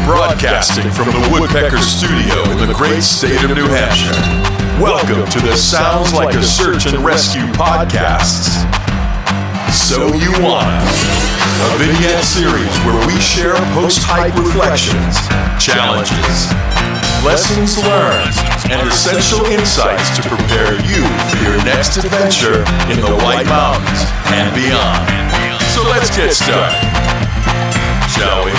Broadcasting from the Woodpecker Studio in the great state of New Hampshire. Welcome to the Sounds Like a Search and Rescue podcasts. So You Wanna, a vignette series where we share post-hike reflections, challenges, lessons learned, and essential insights to prepare you for your next adventure in the White Mountains and beyond. So let's get started. Shall we?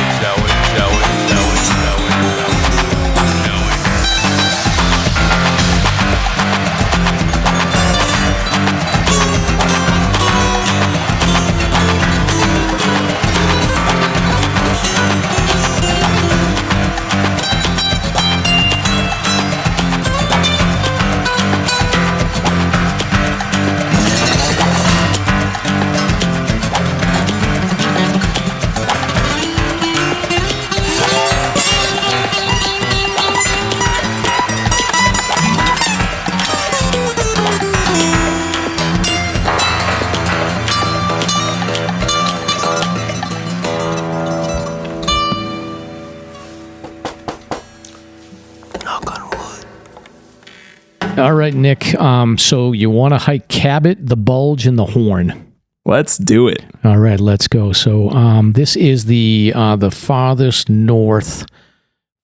All right, Nick. So you want to hike Cabot, the Bulge, and the Horn? Let's do it. All right, let's go. So this is the farthest north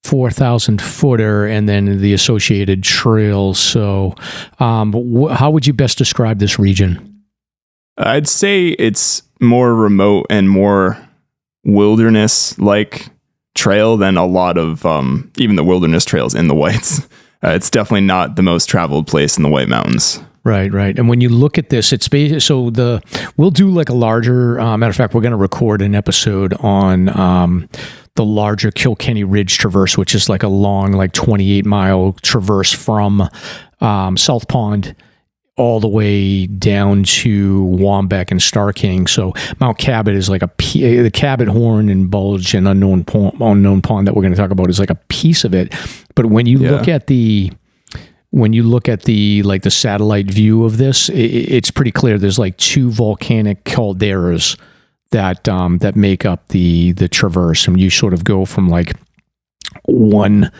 4,000 footer, and then the associated trails. So, how would you best describe this region? I'd say it's more remote and more wilderness-like trail than a lot of even the wilderness trails in the Whites. It's definitely not the most traveled place in the White Mountains. Right. And when you look at this, it's we'll do like a larger, matter of fact, we're going to record an episode on the larger Kilkenny Ridge Traverse, which is like a long, like 28-mile traverse from South Pond all the way down to Wambeck and Starking. So Mount Cabot is like the Cabot, Horn, and Bulge and Unknown Pond that we're going to talk about is like a piece of it. But when you look at the like the satellite view of this, it's pretty clear. There's like two volcanic calderas that make up the traverse, and you sort of go from like one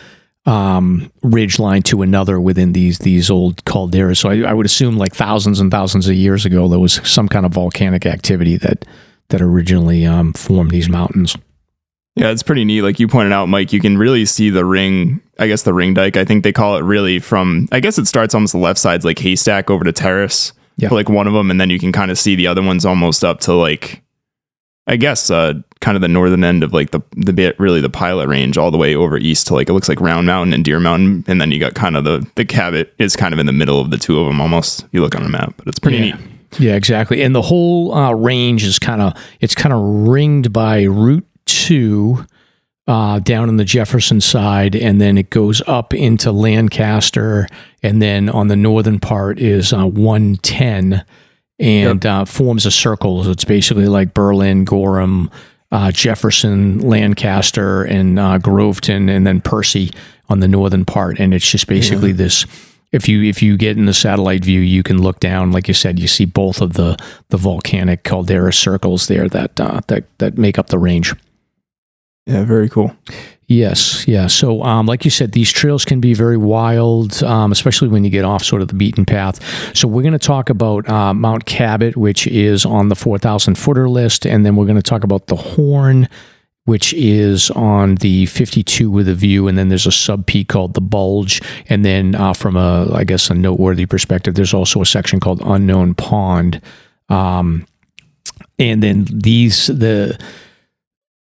ridge line to another within these old calderas. So I would assume like thousands and thousands of years ago there was some kind of volcanic activity that originally formed these mountains. Yeah, it's pretty neat. Like you pointed out, Mike, you can really see the ring, I guess the ring dike, I think they call it, really from, I guess it starts almost the left side's like Haystack over to Terrace for like one of them. And then you can kind of see the other ones almost up to like, I guess, kind of the northern end of like the bit, really the Pilot Range all the way over east to like, it looks like Round Mountain and Deer Mountain. And then you got kind of the Cabot is kind of in the middle of the two of them almost, if you look on the map, but it's pretty neat. Yeah, exactly. And the whole range is kind of ringed by Route 2 down in the Jefferson side, and then it goes up into Lancaster, and then on the northern part is 110 and forms a circle. So it's basically like Berlin, Gorham, Jefferson, Lancaster, and Groveton, and then Percy on the northern part. And it's just basically this. If you get in the satellite view, you can look down. Like you said, you see both of the volcanic caldera circles there that make up the range. Yeah, very cool. Yes, yeah. So, like you said, these trails can be very wild, especially when you get off sort of the beaten path. So we're going to talk about Mount Cabot, which is on the 4,000 footer list, and then we're going to talk about the Horn, which is on the 52 with a view, and then there's a sub-peak called the Bulge, and then from a noteworthy perspective, there's also a section called Unknown Pond, and then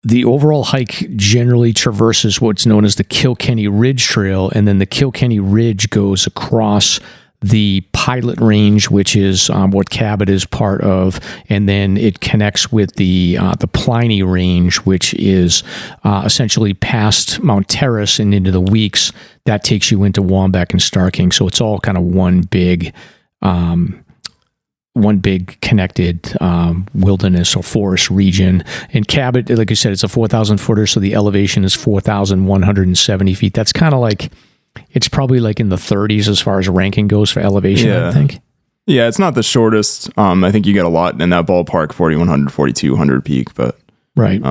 the overall hike generally traverses what's known as the Kilkenny Ridge Trail, and then the Kilkenny Ridge goes across the Pilot Range, which is what Cabot is part of, and then it connects with the Pliny Range, which is essentially past Mount Terrace and into the Weeks. That takes you into Waumbek and Starking. So it's all kind of one big connected wilderness or forest region. And Cabot, like I said, it's a 4,000 footer, so the elevation is 4,170 feet. That's kind of like, it's probably like in the 30s as far as ranking goes for elevation, I think. Yeah, it's not the shortest. I think you get a lot in that ballpark, 4,100, 4,200 peak, but... Right.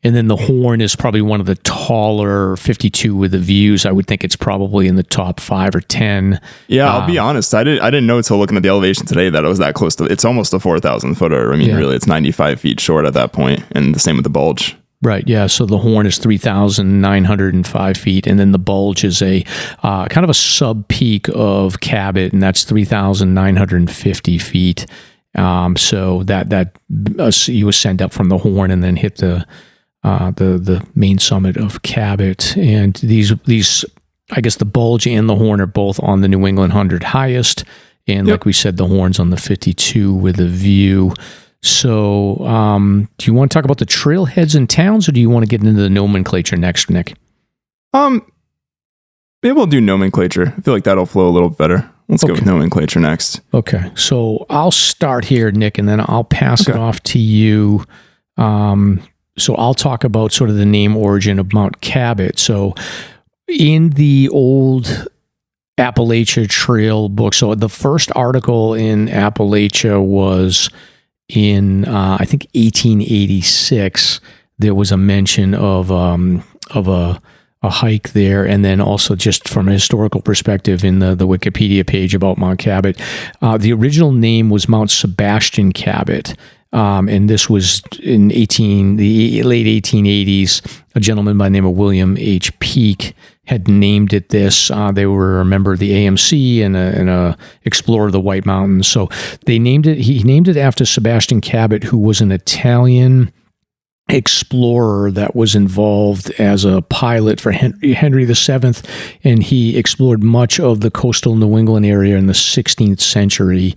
And then the Horn is probably one of the taller 52 with the views. I would think it's probably in the top 5 or 10. Yeah, I'll be honest. I didn't know until looking at the elevation today that it was that close to... It's almost a 4,000 footer. I mean, really, it's 95 feet short at that point, and the same with the Bulge. Right, yeah. So the Horn is 3,905 feet, and then the Bulge is a kind of a sub-peak of Cabot, and that's 3,950 feet. So that you ascend up from the Horn and then hit the main summit of Cabot. And these, I guess the Bulge and the Horn are both on the New England 100 highest, and like we said, the Horn's on the 52 with a view. So, do you want to talk about the trailheads and towns, or do you want to get into the nomenclature next, Nick? Maybe we'll do nomenclature. I feel like that'll flow a little better. Let's go with nomenclature next. Okay. So I'll start here, Nick, and then I'll pass it off to you. So I'll talk about sort of the name origin of Mount Cabot. So in the old Appalachia Trail book, so the first article in Appalachia was in I think 1886. There was a mention of a hike there, and then also just from a historical perspective in the Wikipedia page about Mount Cabot, the original name was Mount Sebastian Cabot, and this was in the late 1880s. A gentleman by the name of William H. Peake had named it this. They were a member of the AMC and a explorer of the White Mountains. So they named it. He named it after Sebastian Cabot, who was an Italian explorer that was involved as a pilot for Henry VII, and he explored much of the coastal New England area in the 16th century.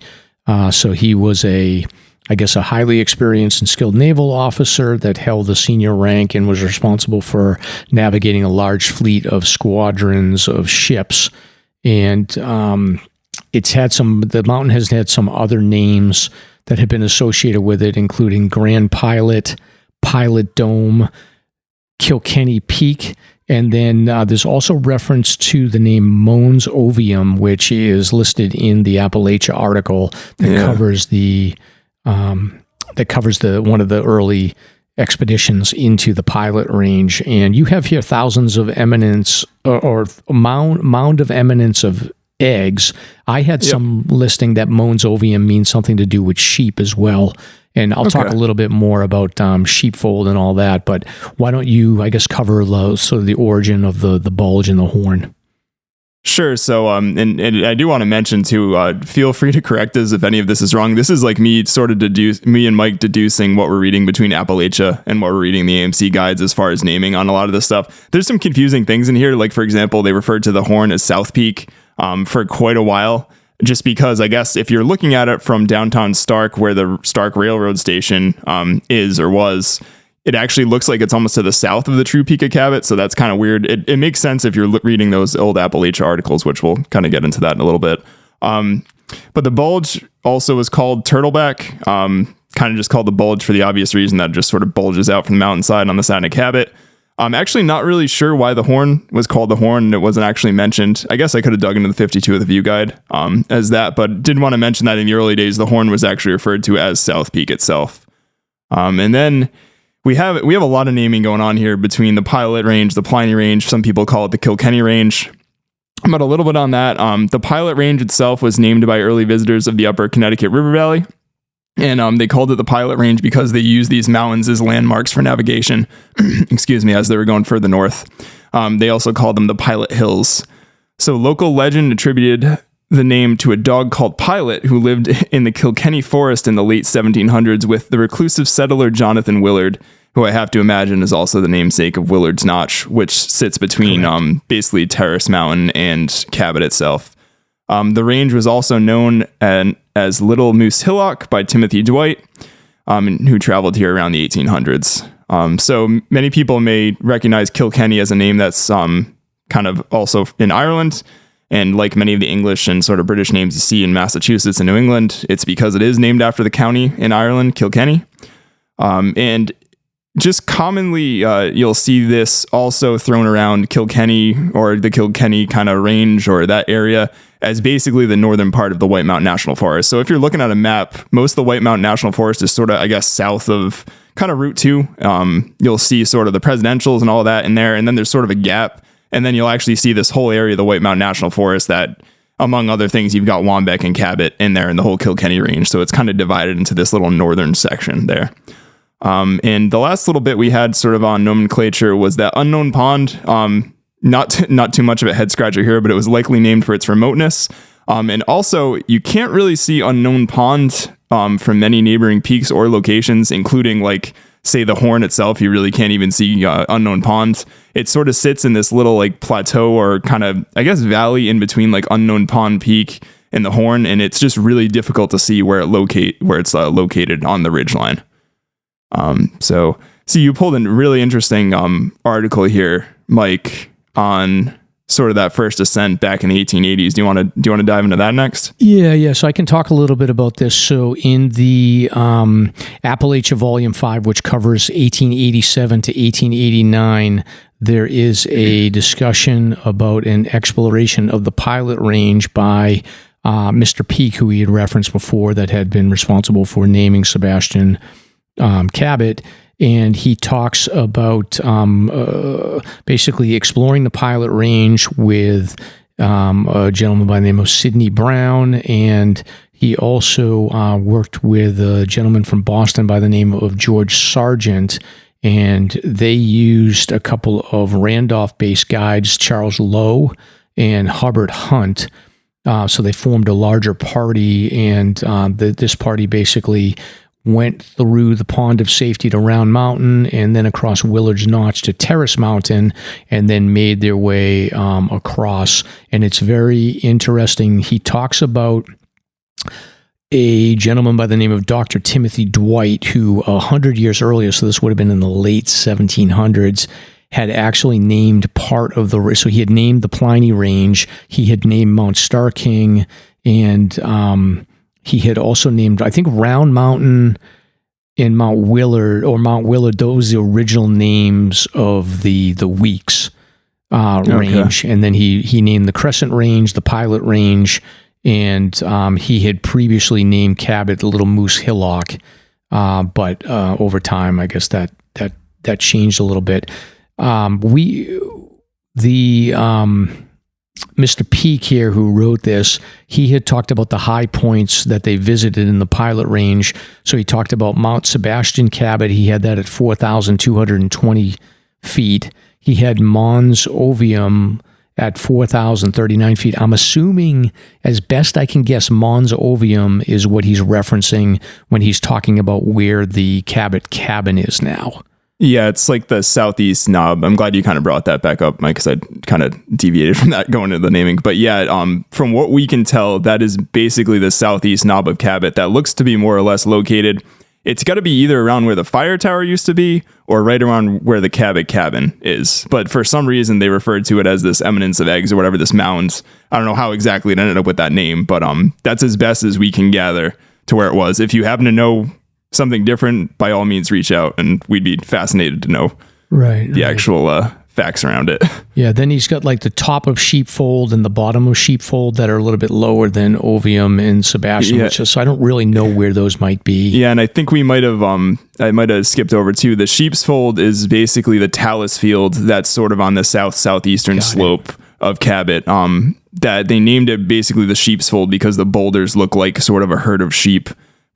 So he was a highly experienced and skilled naval officer that held the senior rank and was responsible for navigating a large fleet of squadrons of ships. And the mountain has had some other names that have been associated with it, including Grand Pilot, Pilot Dome, Kilkenny Peak, and then there's also reference to the name Mons Ovium, which is listed in the Appalachia article that covers one of the early expeditions into the Pilot Range. And you have here thousands of eminence or mound of eminence of eggs. I had some listing that Mons Ovium means something to do with sheep as well. And I'll talk a little bit more about sheepfold and all that, but why don't you, I guess, cover sort of the origin of the Bulge and the Horn? Sure. So, and I do want to mention too, feel free to correct us if any of this is wrong. This is like me and Mike deducing what we're reading between Appalachia and what we're reading the AMC guides as far as naming on a lot of this stuff. There's some confusing things in here. Like, for example, they referred to the Horn as South Peak for quite a while, just because I guess if you're looking at it from downtown Stark, where the Stark Railroad Station is or was, it actually looks like it's almost to the south of the true peak of Cabot. So that's kind of weird. It makes sense if you're reading those old Appalachia articles, which we'll kind of get into that in a little bit. But the Bulge also is called Turtleback, kind of just called the Bulge for the obvious reason that it just sort of bulges out from the mountainside on the side of Cabot. I'm actually not really sure why the Horn was called the Horn and it wasn't actually mentioned. I guess I could have dug into the 52 of the View Guide as that, but did want to mention that in the early days, the Horn was actually referred to as South Peak itself. And then we have a lot of naming going on here between the Pilot Range, the Pliny Range. Some people call it the Kilkenny Range. But a little bit on that. The Pilot Range itself was named by early visitors of the upper Connecticut River Valley. And they called it the Pilot Range because they used these mountains as landmarks for navigation, as they were going further north. They also called them the Pilot Hills. So local legend attributed the name to a dog called Pilot who lived in the Kilkenny Forest in the late 1700s with the reclusive settler Jonathan Willard, who I have to imagine is also the namesake of Willard's Notch, which sits between basically Terrace Mountain and Cabot itself. The range was also known as Little Moose Hillock by Timothy Dwight, who traveled here around the 1800s. So many people may recognize Kilkenny as a name that's kind of also in Ireland. And like many of the English and sort of British names you see in Massachusetts and New England, it's because it is named after the county in Ireland, Kilkenny. And just commonly, you'll see this also thrown around Kilkenny or the Kilkenny kind of range or that area as basically the northern part of the White Mountain National Forest. So if you're looking at a map, most of the White Mountain National Forest is sort of, I guess, south of kind of Route 2. You'll see sort of the presidentials and all that in there. And then there's sort of a gap. And then you'll actually see this whole area of the White Mountain National Forest that, among other things, you've got Wambeck and Cabot in there in the whole Kilkenny range. So it's kind of divided into this little northern section there. And the last little bit we had sort of on nomenclature was that unknown pond. Not too much of a head scratcher here, but it was likely named for its remoteness. And also, you can't really see unknown pond from many neighboring peaks or locations, including like, say, the Horn itself. You really can't even see unknown pond. It sort of sits in this little like plateau or kind of, I guess, valley in between like Unknown Pond Peak and the Horn, and it's just really difficult to see where it's located on the ridgeline. So you pulled a really interesting article here, Mike, on sort of that first ascent back in the 1880s. Do you want to dive into that next? Yeah. So I can talk a little bit about this. So in the Appalachia Volume 5, which covers 1887 to 1889, there is a discussion about an exploration of the Pilot Range by Mr. Peake, who we had referenced before, that had been responsible for naming Sebastian Cabot. And he talks about basically exploring the Pilot Range with a gentleman by the name of Sidney Brown. And he also worked with a gentleman from Boston by the name of George Sargent. And they used a couple of Randolph-based guides, Charles Lowe and Hubbard Hunt. So they formed a larger party, and this party basically went through the Pond of Safety to Round Mountain and then across Willard's Notch to Terrace Mountain, and then made their way across. And it's very interesting. He talks about a gentleman by the name of Dr. Timothy Dwight, who 100 years earlier, so this would have been in the late 1700s, had actually named part of the, so he had named the Pliny Range, he had named Mount Starking, and he had also named, I think, Round Mountain and Mount Willard, those are the original names of the Weeks range. And then he named the Crescent Range, the Pilot Range, and he had previously named Cabot Little Moose Hillock. But over time, I guess that changed a little bit. Mr. Peake here, who wrote this, he had talked about the high points that they visited in the Pilot Range. So he talked about Mount Sebastian Cabot. He had that at 4,220 feet. He had Mons Ovium at 4,039 feet. I'm assuming, as best I can guess, Mons Ovium is what he's referencing when he's talking about where the Cabot cabin is now. Yeah, it's like the southeast knob. I'm glad you kind of brought that back up, Mike, because I kind of deviated from that going into the naming. But yeah, from what we can tell, that is basically the southeast knob of Cabot that looks to be more or less located. It's got to be either around where the fire tower used to be or right around where the Cabot cabin is. But for some reason, they referred to it as this eminence of eggs or whatever, this mound. I don't know how exactly it ended up with that name, but that's as best as we can gather to where it was. If you happen to know something different, by all means reach out, and we'd be fascinated to know the actual facts around it. Yeah, then he's got like the top of Sheepfold and the bottom of Sheepfold that are a little bit lower than Ovium and Sebastian, so I don't really know where those might be. Yeah, and I think we might have I might have skipped over too. The Sheepsfold is basically the talus field that's sort of on the southeastern slope of Cabot. That they named it basically the Sheepsfold because the boulders look like sort of a herd of sheep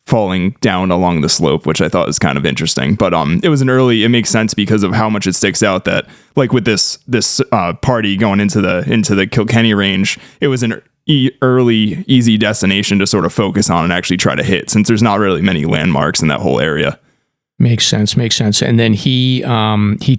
falling down along the slope, which I thought was kind of interesting. But it makes sense because of how much it sticks out that, like, with this party going into the Kilkenny range, it was an early easy destination to sort of focus on and actually try to hit, since there's not really many landmarks in that whole area. Makes sense. And then he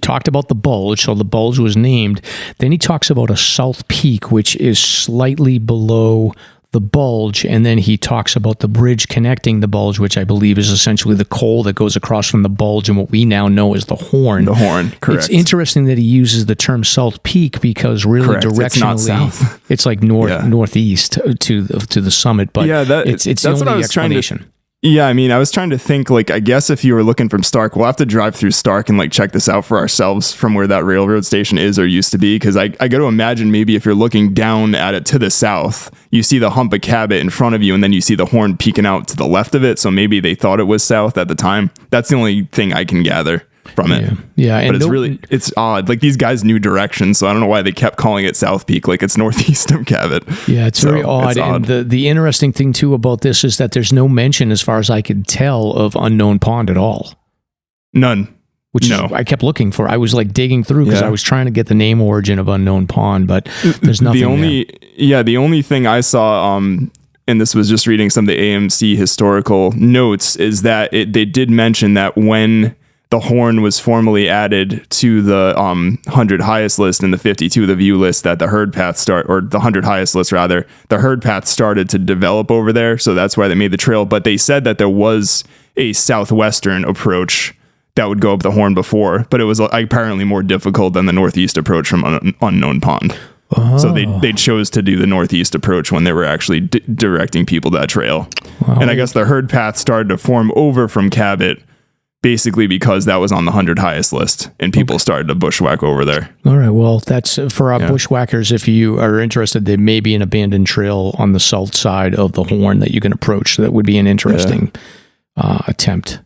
talked about the Bulge. So the Bulge was named. Then he talks about a South Peak, which is slightly below the Bulge. And then he talks about the bridge connecting the Bulge, which I believe is essentially the col that goes across from the Bulge and what we now know as the Horn. The Horn, correct. It's interesting that he uses the term South Peak because really correct. directionally, it's not south. It's like northeast to the summit. But it's the only explanation. Yeah, I mean, I was trying to think, like, I guess if you were looking from Stark, we'll have to drive through Stark and, like, check this out for ourselves from where that railroad station is or used to be, because I got to imagine maybe if you're looking down at it to the south, you see the hump of Cabot in front of you, and then you see the Horn peeking out to the left of it, so maybe they thought it was south at the time. That's the only thing I can gather from it. Yeah. But it's odd. Like, these guys knew directions, so I don't know why they kept calling it South Peak, like it's northeast of Cabot. Yeah, it's very odd. And the interesting thing, too, about this is that there's no mention, as far as I could tell, of Unknown Pond at all. None. Which I kept looking for. I was like digging through because I was trying to get the name origin of Unknown Pond, but there's nothing the only thing I saw, and this was just reading some of the AMC historical notes, is that they did mention that when the Horn was formally added to the 100 highest list and the 52 the view list, that the herd path the 100 highest list rather, the herd path started to develop over there. So that's why they made the trail. But they said that there was a southwestern approach that would go up the Horn before, but it was apparently more difficult than the northeast approach from Unknown Pond. Oh. So they chose to do the northeast approach when they were actually directing people to that trail. Wow. And I guess the herd path started to form over from Cabot, basically because that was on the 100 highest list and people started to bushwhack over there. All right. Well, that's for our bushwhackers. If you are interested, there may be an abandoned trail on the south side of the Horn that you can approach. So that would be an interesting attempt.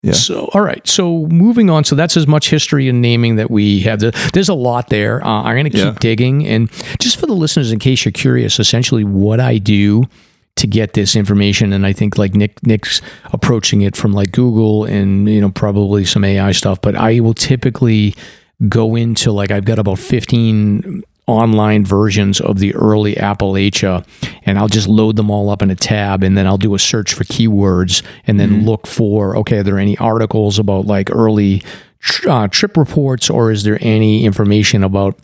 Yeah. So, all right. So moving on. So that's as much history and naming that we have. There's a lot there. I'm going to keep digging. And just for the listeners, in case you're curious, essentially what I do to get this information, and I think like Nick's approaching it from like Google and probably some AI stuff, but I will typically go into like I've got about 15 online versions of the early Appalachia, and I'll just load them all up in a tab, and then I'll do a search for keywords and then look for, okay, are there any articles about like early trip reports, or is there any information about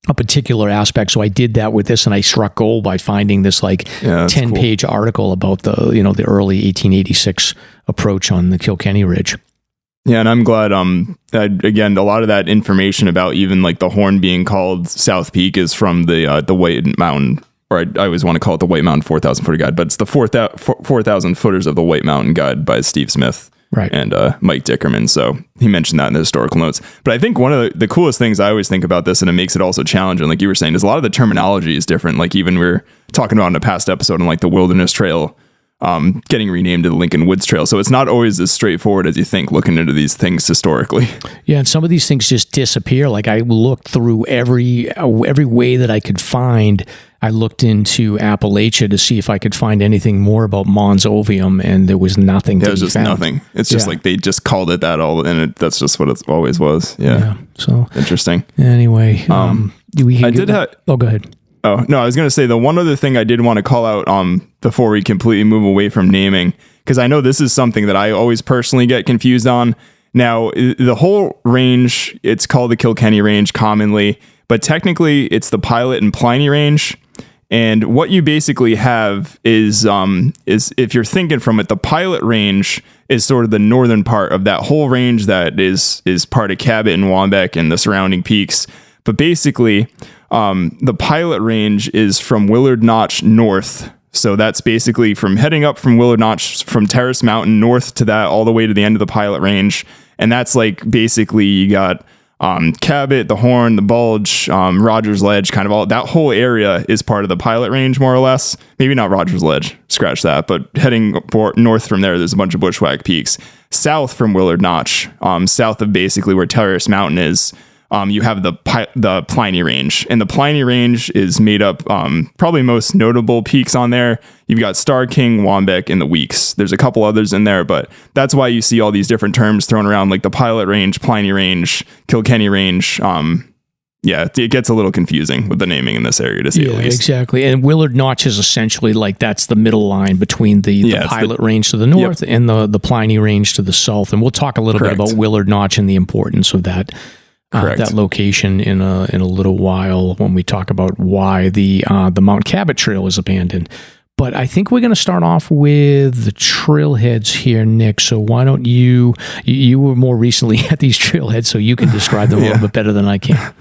a particular aspect? So I did that with this, and I struck gold by finding this like 10-page article about the the early 1886 approach on the Kilkenny Ridge. Yeah, and I'm glad. Again, a lot of that information about even like the Horn being called South Peak is from the White Mountain, or I always want to call it the White Mountain 4,000 Footer Guide, but it's the 4,000 Footers of the White Mountain Guide by Steve Smith. Right. And Mike Dickerman. So he mentioned that in the historical notes. But I think one of the coolest things I always think about this, and it makes it also challenging, like you were saying, is a lot of the terminology is different. Like even we were talking about in a past episode on like the Wilderness Trail getting renamed to the Lincoln Woods Trail. So it's not always as straightforward as you think looking into these things historically. Yeah, and some of these things just disappear. Like I looked through every way that I could find. I looked into Appalachia to see if I could find anything more about Mons Ovium, and there was nothing. There was just nothing. It's just like they just called it that that's just what it always was. Yeah. So interesting. Anyway, go ahead. Oh, no, I was going to say the one other thing I did want to call out before we completely move away from naming, because I know this is something that I always personally get confused on. Now, the whole range, it's called the Kilkenny Range commonly, but technically it's the Pilot and Pliny Range. And what you basically have is if you're thinking from it, the Pilot Range is sort of the northern part of that whole range that is part of Cabot and Wambeck and the surrounding peaks. But basically, the Pilot Range is from Willard Notch north. So that's basically from heading up from Willard Notch from Terrace Mountain north to that all the way to the end of the Pilot Range. And that's like basically you got Cabot, the Horn, the Bulge, Rogers Ledge, kind of all that whole area is part of the Pilot Range, more or less. Maybe not Rogers Ledge, scratch that. But heading north from there's a bunch of bushwhack peaks. South from Willard Notch, south of basically where Terrace Mountain is, you have the Pliny Range, and the Pliny Range is made up, probably most notable peaks on there. You've got Star King, Wambeck, and the Weeks. There's a couple others in there, but that's why you see all these different terms thrown around, like the Pilot Range, Pliny Range, Kilkenny Range, yeah, it gets a little confusing with the naming in this area to see at least. Exactly. And Willard Notch is essentially like that's the middle line between the Pilot Range to the north and the Pliny Range to the south. And we'll talk a little bit about Willard Notch and the importance of that that location in a little while when we talk about why the Mount Cabot Trail is abandoned. But I think we're going to start off with the trailheads here, Nick. So why don't you were more recently at these trailheads, so you can describe them a little bit better than I can.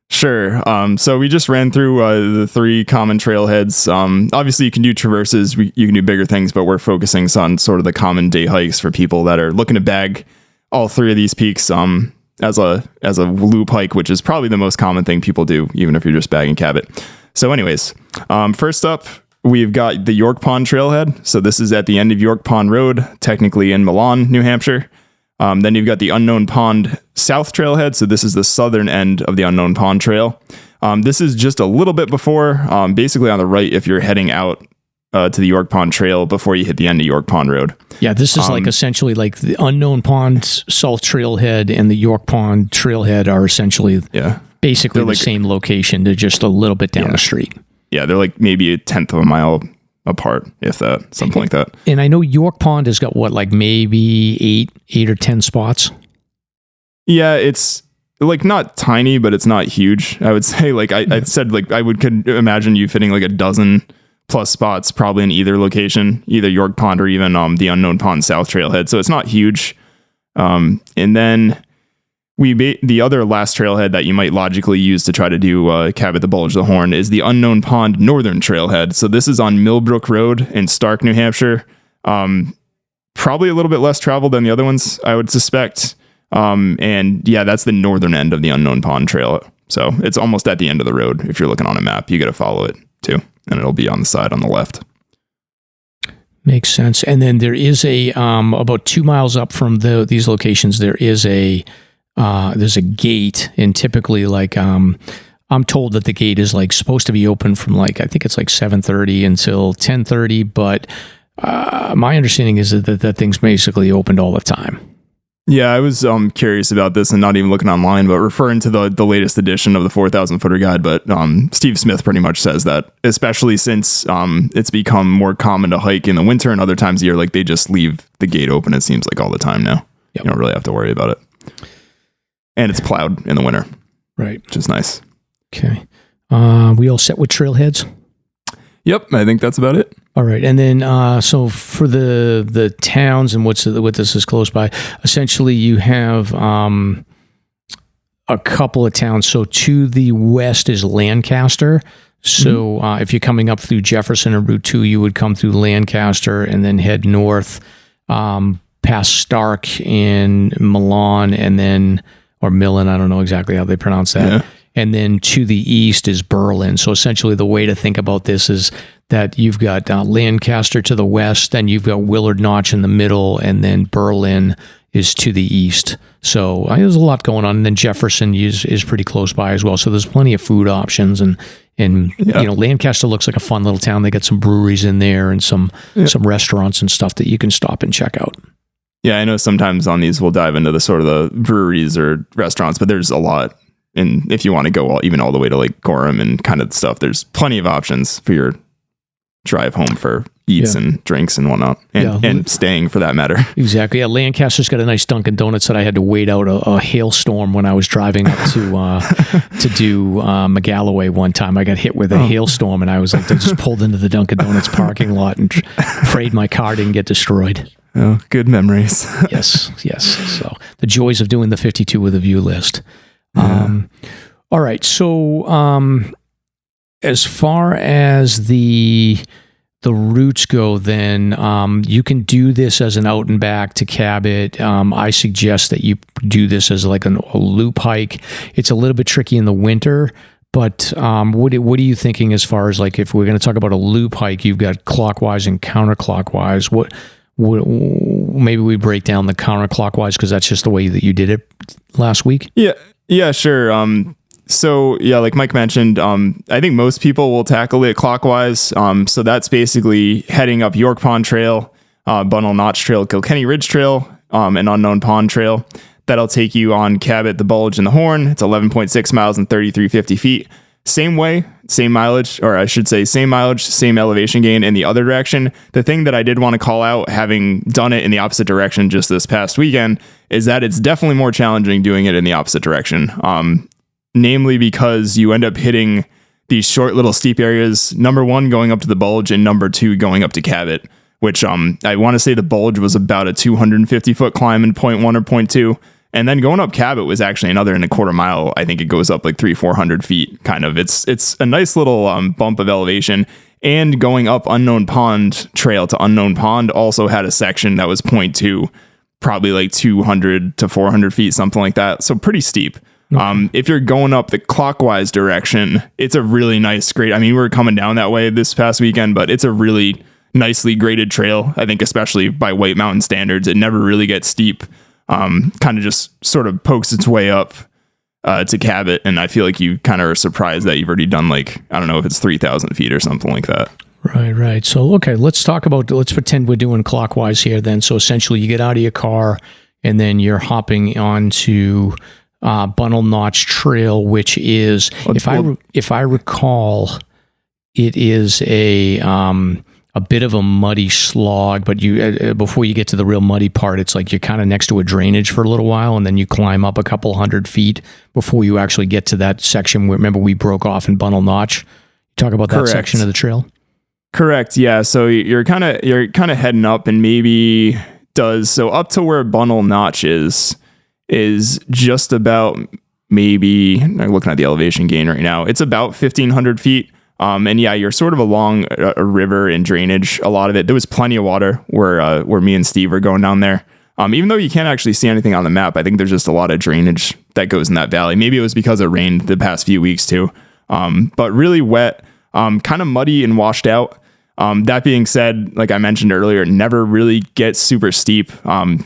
Sure. So we just ran through the 3 common trailheads. Obviously, you can do traverses, you can do bigger things, but we're focusing on sort of the common day hikes for people that are looking to bag all 3 of these peaks as a loop hike, which is probably the most common thing people do, even if you're just bagging Cabot. So anyways, first up, we've got the York Pond Trailhead. So this is at the end of York Pond Road, technically in Milan, New Hampshire. Then you've got the Unknown Pond South Trailhead. So this is the southern end of the Unknown Pond Trail. This is just a little bit before, basically on the right if you're heading out to the York Pond Trail before you hit the end of York Pond Road. Yeah, this is like essentially like the Unknown Pond South Trailhead and the York Pond Trailhead are essentially basically the same location. They're just a little bit down the street. Yeah, they're like maybe 1/10 of a mile apart, if that, something like that. And I know York Pond has got like maybe 8 or 10 spots. Yeah, it's like not tiny, but it's not huge. I would say I said like I could imagine you fitting like a dozen plus spots probably in either location, either York Pond or even the Unknown Pond South Trailhead. So it's not huge. And then the other last trailhead that you might logically use to try to do Cabot, the Bulge, the Horn is the Unknown Pond Northern Trailhead. So this is on Millbrook Road in Stark, New Hampshire. Probably a little bit less traveled than the other ones, I would suspect. And yeah, that's the northern end of the Unknown Pond Trail. So it's almost at the end of the road. If you're looking on a map, you got to follow it too. And it'll be on the side on the left. Makes sense. And then there is a, about 2 miles up from these locations, there is there's a gate, and typically like I'm told that the gate is like supposed to be open from like I think it's like 7:30 until 10:30, but my understanding is that thing's basically opened all the time. Yeah, I was curious about this and not even looking online, but referring to the latest edition of the 4,000 footer guide. But Steve Smith pretty much says that, especially since it's become more common to hike in the winter and other times of year, like they just leave the gate open. It seems like all the time now. Yep. You don't really have to worry about it. And it's plowed in the winter. Right. Which is nice. Okay. We all set with trailheads? Yep. I think that's about it. All right. And then, so for the towns and what this is close by, essentially you have a couple of towns. So to the west is Lancaster. So if you're coming up through Jefferson or Route 2, you would come through Lancaster and then head north past Stark in Milan and then, or Millen, I don't know exactly how they pronounce that. Yeah. And then to the east is Berlin. So essentially the way to think about this is that you've got Lancaster to the west, then you've got Willard Notch in the middle, and then Berlin is to the east. So there's a lot going on. And then Jefferson is pretty close by as well. So there's plenty of food options. And you know, Lancaster looks like a fun little town. They got some breweries in there and some restaurants and stuff that you can stop and check out. Yeah, I know sometimes on these we'll dive into the sort of the breweries or restaurants, but there's a lot. And if you want to go even all the way to like Gorham and kind of stuff, there's plenty of options for your drive home for eats and drinks and whatnot, and staying for that matter. Exactly. Yeah, Lancaster's got a nice Dunkin' Donuts that I had to wait out a hailstorm when I was driving up to do McGalloway one time. I got hit with a hailstorm and I was like, I just pulled into the Dunkin' Donuts parking lot and afraid my car didn't get destroyed. Oh, good memories. Yes. So the joys of doing the 52 with a view list. All right. So, as far as the routes go, then you can do this as an out and back to Cabot. I suggest that you do this as like a loop hike. It's a little bit tricky in the winter, but what are you thinking as far as like if we're going to talk about a loop hike? You've got clockwise and counterclockwise. What maybe we break down the counterclockwise because that's just the way that you did it last week. Yeah, sure. So yeah, like Mike mentioned, I think most people will tackle it clockwise. So that's basically heading up York Pond Trail, Bunnell Notch Trail, Kilkenny Ridge Trail, and Unknown Pond Trail. That'll take you on Cabot, the Bulge, and the Horn. It's 11.6 miles and 3,350 feet. Same way, same mileage, or I should say same mileage, same elevation gain in the other direction. The thing that I did want to call out, having done it in the opposite direction just this past weekend, is that it's definitely more challenging doing it in the opposite direction. Namely because you end up hitting these short little steep areas, number one, going up to the Bulge, and number two, going up to Cabot, which I want to say the Bulge was about a 250 foot climb in 0.1 or 0.2. And then going up Cabot was actually another in a quarter mile. I think it goes up like 300-400 feet kind of. It's a nice little bump of elevation. And going up Unknown Pond Trail to Unknown Pond also had a section that was 0.2, probably like 200 to 400 feet, something like that. So pretty steep. Okay. If you're going up the clockwise direction, it's a really nice grade. I mean, we were coming down that way this past weekend, but it's a really nicely graded trail. I think especially by White Mountain standards, it never really gets steep. Kind of just sort of pokes its way up to Cabot, and I feel like you kind of are surprised that you've already done like, I don't know if it's 3,000 feet or something like that. Right. So, okay, let's pretend we're doing clockwise here then. So essentially you get out of your car and then you're hopping onto Bunnell Notch Trail, which is, if I recall, it is a bit of a muddy slog, but you before you get to the real muddy part, it's like you're kind of next to a drainage for a little while, and then you climb up a couple hundred feet before you actually get to that section where, remember, we broke off in Bunnell Notch. You talk about that section of the trail? Correct. Yeah. So you're kind of heading up, and maybe so up to where Bunnell Notch is just about, maybe, I'm looking at the elevation gain right now, it's about 1,500 feet. And yeah, you're sort of along a river and drainage. A lot of it, there was plenty of water where me and Steve were going down there. Even though you can't actually see anything on the map, I think there's just a lot of drainage that goes in that valley. Maybe it was because it rained the past few weeks too. But really wet, kind of muddy and washed out. That being said, like I mentioned earlier, it never really gets super steep.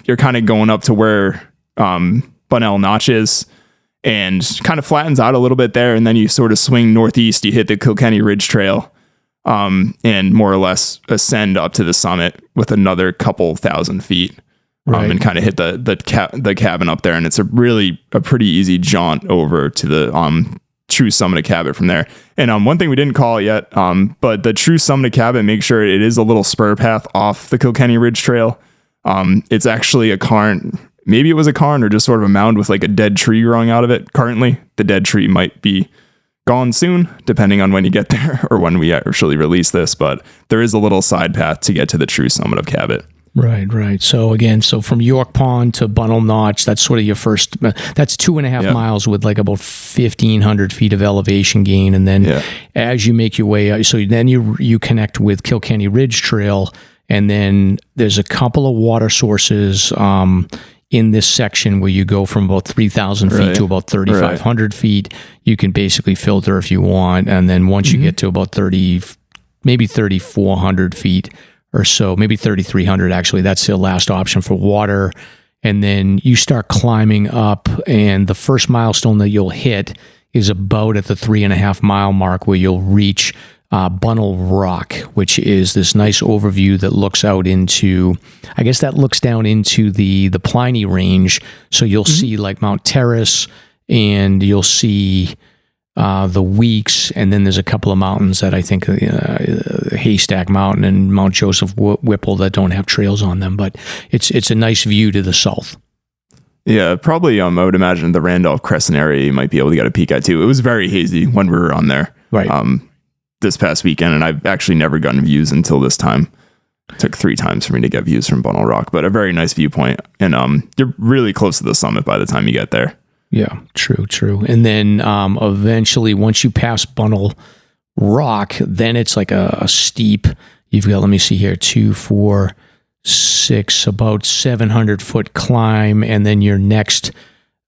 You're kind of going up to where Bunnell Notch is, and kind of flattens out a little bit there, and then you sort of swing northeast, you hit the Kilkenny Ridge Trail, and more or less ascend up to the summit with another couple thousand feet, and kind of hit the cabin up there, and it's a pretty easy jaunt over to the true summit of Cabot from there. And one thing we didn't call it yet, but the true summit of Cabot, make sure it is a little spur path off the Kilkenny Ridge Trail. It's actually a cairn. Maybe it was a cairn or just sort of a mound with like a dead tree growing out of it. Currently, the dead tree might be gone soon, depending on when you get there or when we actually release this. But there is a little side path to get to the true summit of Cabot. Right. So again, from York Pond to Bunnell Notch, that's sort of your first, that's 2.5 miles with like about 1,500 feet of elevation gain. And then as you make your way out, so then you connect with Kilkenny Ridge Trail, and then there's a couple of water sources in this section where you go from about 3,000 feet to about 3,500 feet. You can basically filter if you want. And then once you get to about 3,400 feet or so, maybe 3,300 actually, that's the last option for water. And then you start climbing up, and the first milestone that you'll hit is about at the 3.5 mile mark, where you'll reach Bunnell Rock, which is this nice overview that looks out into, I guess that looks down into the Pliny Range. So you'll see like Mount Terrace, and you'll see the Weeks, and then there's a couple of mountains that I think Haystack Mountain and Mount Joseph Whipple that don't have trails on them, but it's a nice view to the south. Yeah, probably I would imagine the Randolph Crescent area you might be able to get a peek at too. It was very hazy when we were on there. Right. This past weekend, and I've actually never gotten views until this time. It took 3 times for me to get views from Bunnell Rock, but a very nice viewpoint, and you're really close to the summit by the time you get there. Yeah, true. And then eventually, once you pass Bunnell Rock, then it's like a steep, you've got, let me see here, 2, 4, 6, about 700 foot climb, and then your next,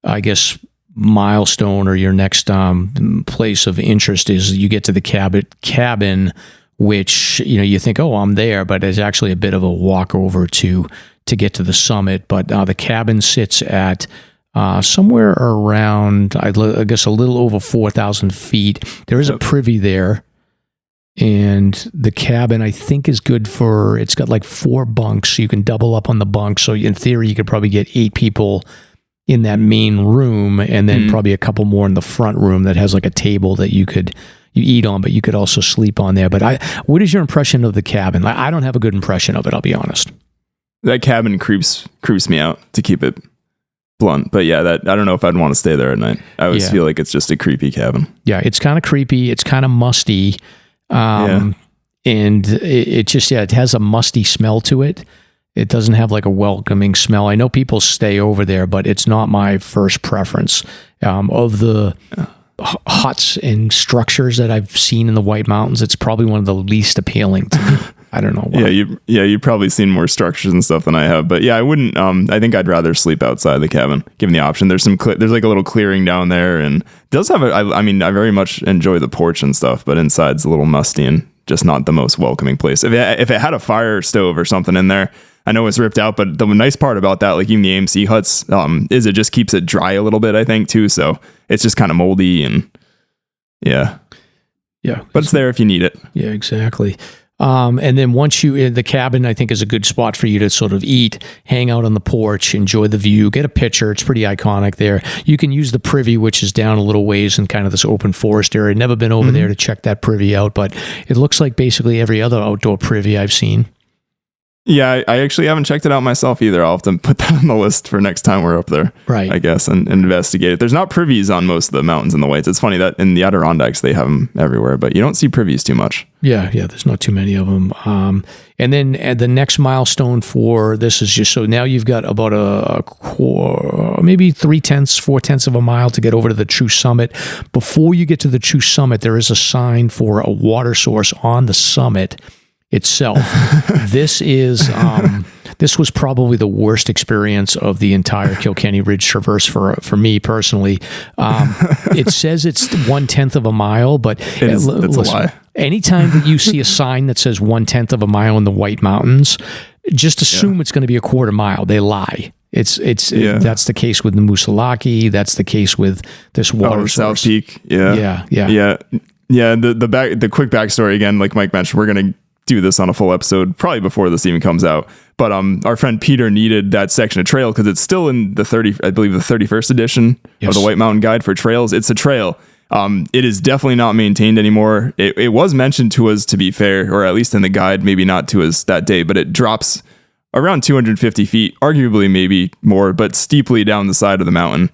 I guess, milestone or your next place of interest is you get to the Cabot cabin, which you think, oh, I'm there, but it's actually a bit of a walk over to get to the summit. But the cabin sits at somewhere around, I guess, a little over 4,000 feet. There is a privy there, and the cabin, I think, is good for, it's got like 4 bunks, so you can double up on the bunks. So in theory, you could probably get 8 people in that main room, and then probably a couple more in the front room that has like a table that you eat on, but you could also sleep on there. But what is your impression of the cabin? I don't have a good impression of it, I'll be honest. That cabin creeps me out, to keep it blunt. But yeah, I don't know if I'd want to stay there at night. I always feel like it's just a creepy cabin. Yeah, it's kind of creepy. It's kind of musty. And it just, it has a musty smell to it. It doesn't have like a welcoming smell. I know people stay over there, but it's not my first preference. Of the huts and structures that I've seen in the White Mountains, it's probably one of the least appealing to me. I don't know why. You've probably seen more structures and stuff than I have, but yeah, I wouldn't. I think I'd rather sleep outside the cabin, given the option. There's there's like a little clearing down there, and it does have I very much enjoy the porch and stuff, but inside's a little musty and just not the most welcoming place. If it had a fire stove or something in there, I know it's ripped out, but the nice part about that, like even the AMC huts, is it just keeps it dry a little bit, I think, too. So it's just kind of moldy and yeah. But it's there if you need it. Yeah, exactly. And then once the cabin, I think, is a good spot for you to sort of eat, hang out on the porch, enjoy the view, get a picture. It's pretty iconic there. You can use the privy, which is down a little ways in kind of this open forest area. Never been over there to check that privy out, but it looks like basically every other outdoor privy I've seen. Yeah, I actually haven't checked it out myself either. I'll have to put that on the list for next time we're up there, right? I guess, and investigate it. There's not privies on most of the mountains in the Whites. It's funny that in the Adirondacks they have them everywhere, but you don't see privies too much. Yeah, there's not too many of them. And then the next milestone for this is just, so now you've got about maybe 4/10 of a mile to get over to the true summit. Before you get to the true summit, there is a sign for a water source on the summit itself. This was probably the worst experience of the entire Kilkenny Ridge Traverse for me personally. It says it's 1/10 of a mile, but it's a lie. Anytime that you see a sign that says 1/10 of a mile in the White Mountains, just assume it's going to be a quarter mile. They lie. That's the case with the Moosilauke. That's the case with this water source. South Peak. Yeah. The quick backstory again, like Mike mentioned, we're going to do this on a full episode probably before this even comes out, but our friend Peter needed that section of trail because it's still in the 31st edition of the White Mountain Guide for trails. It's a trail. It is definitely not maintained anymore. It was mentioned to us, to be fair, or at least in the guide, maybe not to us that day, but it drops around 250 feet, arguably maybe more, but steeply down the side of the mountain.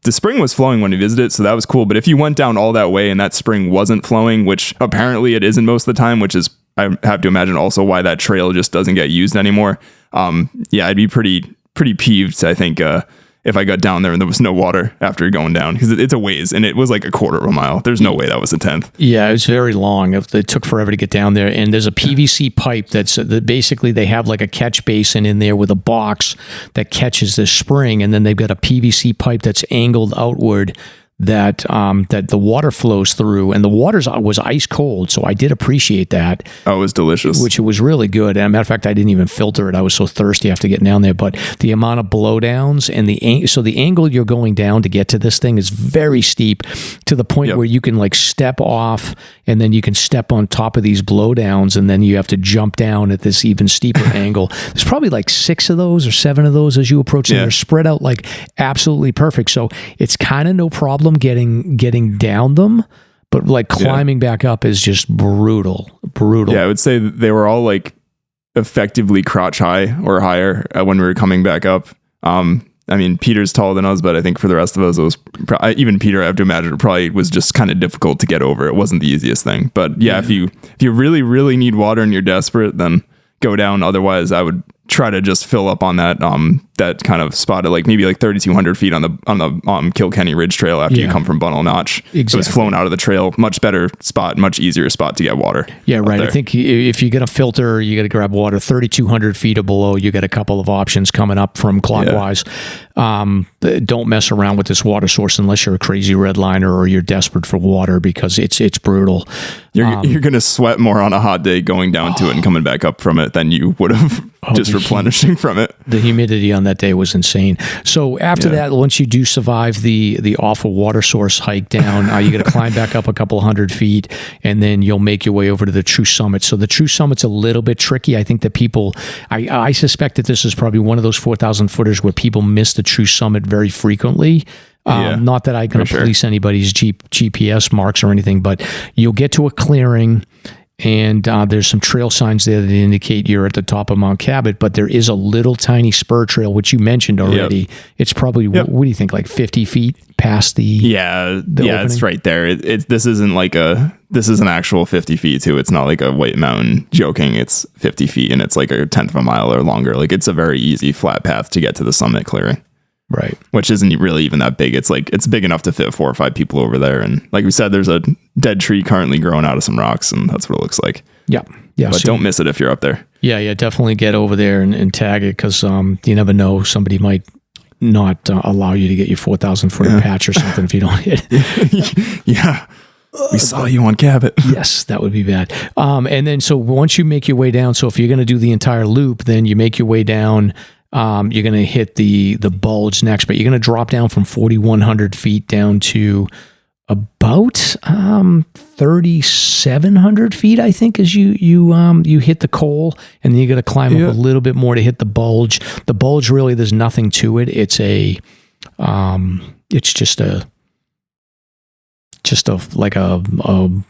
The spring was flowing when we visited, so that was cool. But if you went down all that way and that spring wasn't flowing, which apparently it isn't most of the time, which is, I have to imagine, also why that trail just doesn't get used anymore. I'd be pretty peeved, I think, if I got down there and there was no water after going down, because it's a ways and it was like a quarter of a mile. There's no way that was a 1/10. Yeah, it was very long. It took forever to get down there. And there's a PVC pipe that basically they have like a catch basin in there with a box that catches this spring. And then they've got a PVC pipe that's angled outward that the water flows through, and the water was ice cold, so I did appreciate that. Oh, it was delicious. Which it was really good. And as a matter of fact, I didn't even filter it. I was so thirsty after getting down there. But the amount of blowdowns and the angle you're going down to get to this thing is very steep, to the point where you can like step off, and then you can step on top of these blowdowns, and then you have to jump down at this even steeper angle. There's probably like 6 of those or 7 of those as you approach, and they're spread out like absolutely perfect. So it's kind of no problem getting down them, but like climbing back up is just brutal. Yeah, I would say they were all like effectively crotch high or higher when we were coming back up. I mean, Peter's taller than us, but I think for the rest of us, it was even Peter, I have to imagine, it probably was just kind of difficult to get over. It wasn't the easiest thing, but if you really, really need water and you're desperate, then go down. Otherwise, I would try to just fill up on that that kind of spot at like maybe like 3,200 feet on the Kilkenny Ridge Trail after you come from Bunnell Notch. Exactly. So it's flown out of the trail, much better spot, much easier spot to get water. Yeah, right. I think if you're going to filter, you got to grab water 3,200 feet or below. You got a couple of options coming up from clockwise. Don't mess around with this water source unless you're a crazy redliner or you're desperate for water, because it's brutal. You're going to sweat more on a hot day going down to it and coming back up from it than you would have just replenishing from it. The humidity on that day was insane. So after that, once you do survive the awful water source hike down, you got to climb back up a couple hundred feet, and then you'll make your way over to the true summit. So the true summit's a little bit tricky. I think that people, I suspect that this is probably one of those 4,000 footers where people miss the true summit very frequently. Not that I'm going to police anybody's GPS marks or anything, but you'll get to a clearing, and there's some trail signs there that indicate you're at the top of Mount Cabot, but there is a little tiny spur trail, which you mentioned already. It's probably, what do you think, like 50 feet past the opening? It's right there. This is an actual 50 feet too. It's not like a White Mountain joking. It's 50 feet and it's like a 10th of a mile or longer. Like it's a very easy flat path to get to the summit clearing. Right. Which isn't really even that big. It's like, it's big enough to fit 4 or 5 people over there. And like we said, there's a dead tree currently growing out of some rocks, and that's what it looks like. Yeah. But so don't miss it if you're up there. Yeah. Definitely get over there and tag it, because you never know. Somebody might not allow you to get your 4,000 foot patch or something if you don't hit it. Yeah. We saw you on Cabot. Yes, that would be bad. And then, so once you make your way down, so if you're going to do the entire loop, then you make your way down. You're going to hit the Bulge next, but you're going to drop down from 4,100 feet down to about 3,700 feet, I think, as you hit the Col, and then you got to climb up a little bit more to hit the Bulge. The Bulge, really, there's nothing to it. It's just like a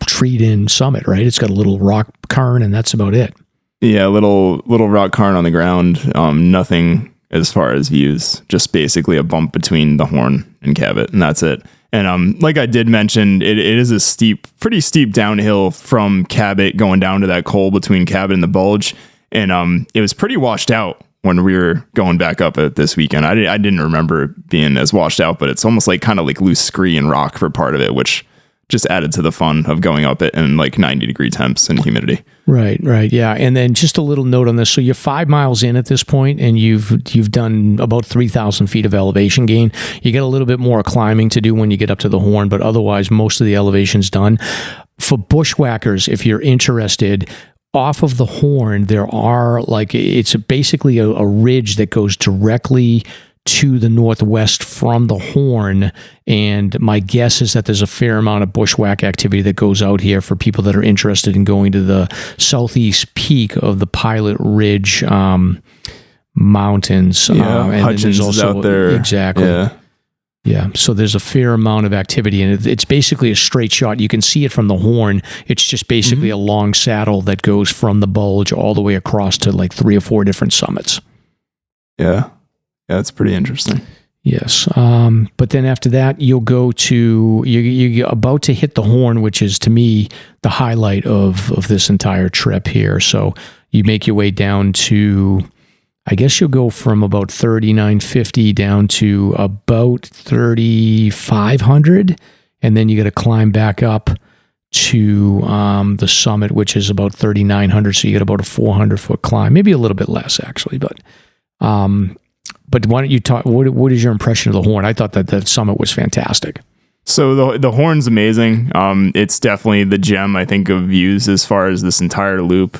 treed-in summit, right? It's got a little rock cairn, and that's about it. Yeah, little rock cairn on the ground. Nothing as far as views. Just basically a bump between the Horn and Cabot, and that's it. And like I did mention, it is a pretty steep downhill from Cabot going down to that Col between Cabot and the Bulge. And it was pretty washed out when we were going back up this weekend. I didn't remember it being as washed out, but it's almost like kind of like loose scree and rock for part of it, which just added to the fun of going up it in like 90-degree temps and humidity. Right. Yeah. And then just a little note on this. So you're 5 miles in at this point, and you've done about 3,000 feet of elevation gain. You get a little bit more climbing to do when you get up to the Horn, but otherwise most of the elevation's done. For bushwhackers, if you're interested, off of the Horn, there are it's basically a ridge that goes directly to the northwest from the Horn, and my guess is that there's a fair amount of bushwhack activity that goes out here for people that are interested in going to the southeast peak of the Pilot Ridge mountains. And Hutchins is out there. Exactly. Yeah. So there's a fair amount of activity, and it's basically a straight shot. You can see it from the Horn. It's just basically a long saddle that goes from the Bulge all the way across to like 3 or 4 different summits. Yeah. Yeah, it's pretty interesting. Yes. But then after that, you'll go to, you're about to hit the Horn, which is, to me, the highlight of this entire trip here. So you make your way down to, I guess you'll go from about 3,950 down to about 3,500. And then you got to climb back up to the summit, which is about 3,900. So you get about a 400-foot climb, maybe a little bit less, actually. But why don't you talk? What is your impression of the Horn? I thought that summit was fantastic. So the Horn's amazing. It's definitely the gem, I think, of views as far as this entire loop.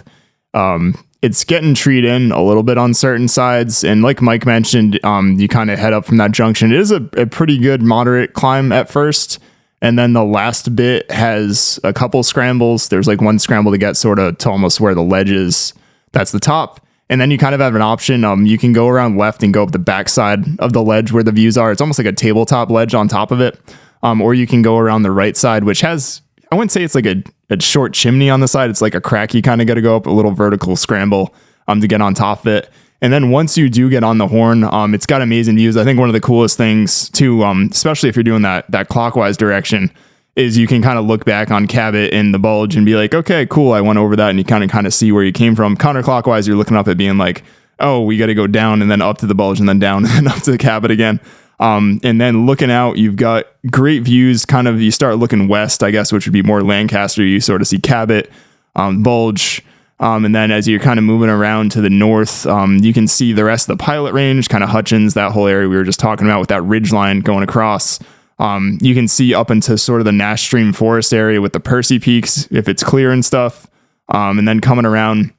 It's getting treed in a little bit on certain sides, and like Mike mentioned, you kind of head up from that junction. It is a pretty good moderate climb at first, and then the last bit has a couple scrambles. There's like one scramble to get sort of to almost where the ledge is. That's the top. And then you kind of have an option. You can go around left and go up the backside of the ledge where the views are. It's almost like a tabletop ledge on top of it. Or you can go around the right side, which has, I wouldn't say it's like a short chimney on the side. It's like a crack. You kind of got to go up a little vertical scramble to get on top of it. And then once you do get on the Horn, it's got amazing views. I think one of the coolest things too, especially if you're doing that clockwise direction, is you can kind of look back on Cabot and the Bulge and be like, okay, cool, I went over that, and you kind of see where you came from. Counterclockwise, you're looking up at being like, oh, we got to go down and then up to the Bulge and then down and up to the Cabot again. And then looking out, you've got great views. Kind of, you start looking west, I guess, which would be more Lancaster. You sort of see Cabot, Bulge. And then as you're kind of moving around to the north, you can see the rest of the Pilot Range, kind of Hutchins, that whole area we were just talking about with that ridge line going across. You can see up into sort of the Nash Stream Forest area with the Percy Peaks, if it's clear and stuff. And then coming around,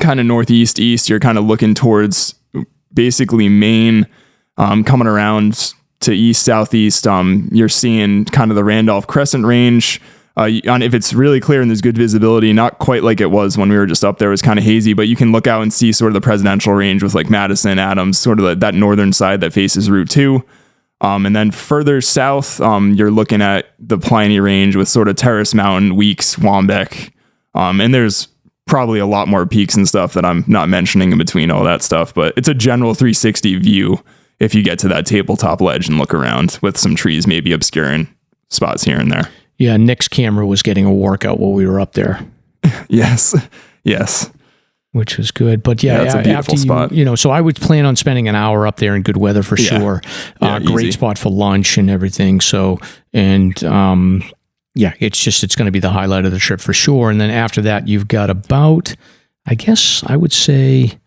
kind of northeast east, you're kind of looking towards basically Maine, coming around to east southeast. You're seeing kind of the Randolph Crescent Range. If it's really clear and there's good visibility, not quite like it was when we were just up there, it was kind of hazy, but you can look out and see sort of the presidential range with like Madison, Adams, sort of that northern side that faces Route 2. And then further south, you're looking at the Pliny Range with sort of Terrace Mountain, Weeks, Wambeck. And there's probably a lot more peaks and stuff that I'm not mentioning in between all that stuff, but it's a general 360 view if you get to that tabletop ledge and look around with some trees maybe obscuring spots here and there. Yeah, Nick's camera was getting a workout while we were up there. Yes. Which was good. But yeah, it's a beautiful spot. So I would plan on spending an hour up there in good weather for sure. Great spot for lunch and everything. So, and it's going to be the highlight of the trip for sure. And then after that, you've got about, I guess I would say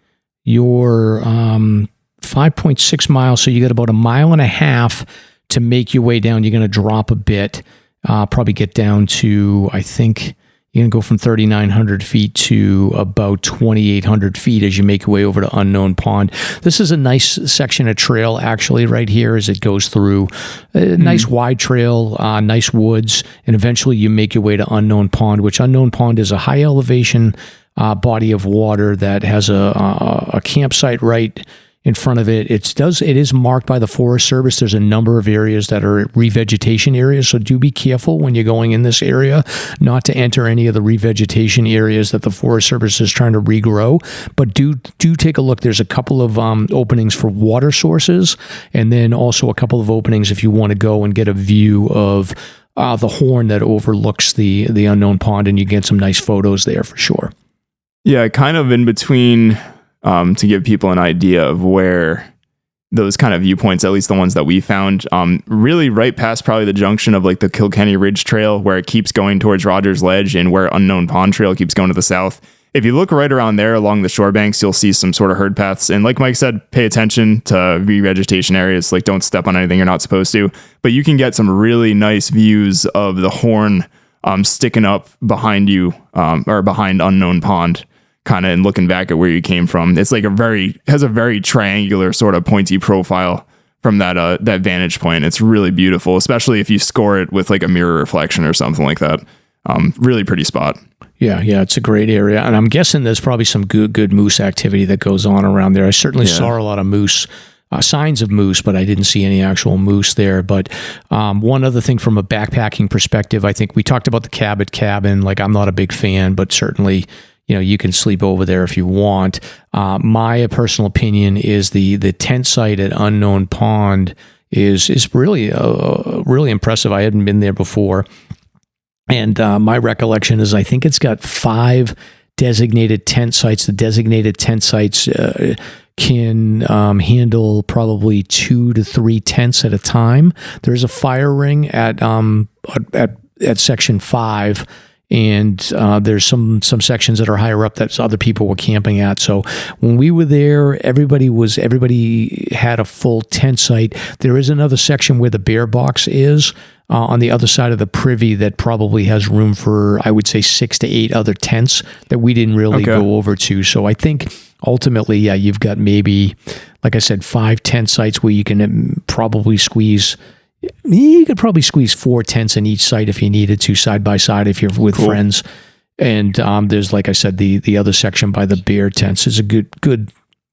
your 5.6 miles. So you got about a mile and a half to make your way down. You're going to drop a bit, probably get down to, I think, you're going to go from 3,900 feet to about 2,800 feet as you make your way over to Unknown Pond. This is a nice section of trail, actually, right here as it goes through. A nice wide trail, nice woods, and eventually you make your way to Unknown Pond, which Unknown Pond is a high elevation body of water that has a campsite right in front of it. It is marked by the Forest Service. There's a number of areas that are revegetation areas, so do be careful when you're going in this area not to enter any of the revegetation areas that the Forest Service is trying to regrow. But do take a look. There's a couple of openings for water sources, and then also a couple of openings if you want to go and get a view of the horn that overlooks the Unknown Pond, and you get some nice photos there for sure. Yeah, kind of in between. To give people an idea of where those kind of viewpoints, at least the ones that we found, really right past probably the junction of like the Kilkenny Ridge Trail where it keeps going towards Rogers Ledge and where Unknown Pond Trail keeps going to the south. If you look right around there along the shore banks, you'll see some sort of herd paths. And like Mike said, pay attention to revegetation areas. Like don't step on anything you're not supposed to. But you can get some really nice views of the horn sticking up behind you or behind Unknown Pond. Kind of and looking back at where you came from, it's like has a very triangular sort of pointy profile from that vantage point. It's really beautiful, especially if you score it with like a mirror reflection or something like that. Really pretty spot. Yeah, it's a great area, and I'm guessing there's probably some good moose activity that goes on around there. I certainly saw a lot of moose. Signs of moose, but I didn't see any actual moose there. But one other thing from a backpacking perspective, I think we talked about the Cabot cabin. Like I'm not a big fan, but certainly you can sleep over there if you want. My personal opinion is the tent site at Unknown Pond is really really impressive. I hadn't been there before, and my recollection is I think it's got 5 designated tent sites. The designated tent sites can handle probably 2 to 3 tents at a time. There's a fire ring at section 5. And there's some sections that are higher up that other people were camping at. So when we were there, everybody had a full tent site. There is another section where the bear box is on the other side of the privy that probably has room for, I would say, 6 to 8 other tents that we didn't really go over to. So I think ultimately, you've got maybe, like I said, 5 tent sites where you can probably squeeze. You could probably squeeze 4 tents in each site if you needed to, side by side, if you're with friends. And there's, like I said, the other section by the bear tents is a good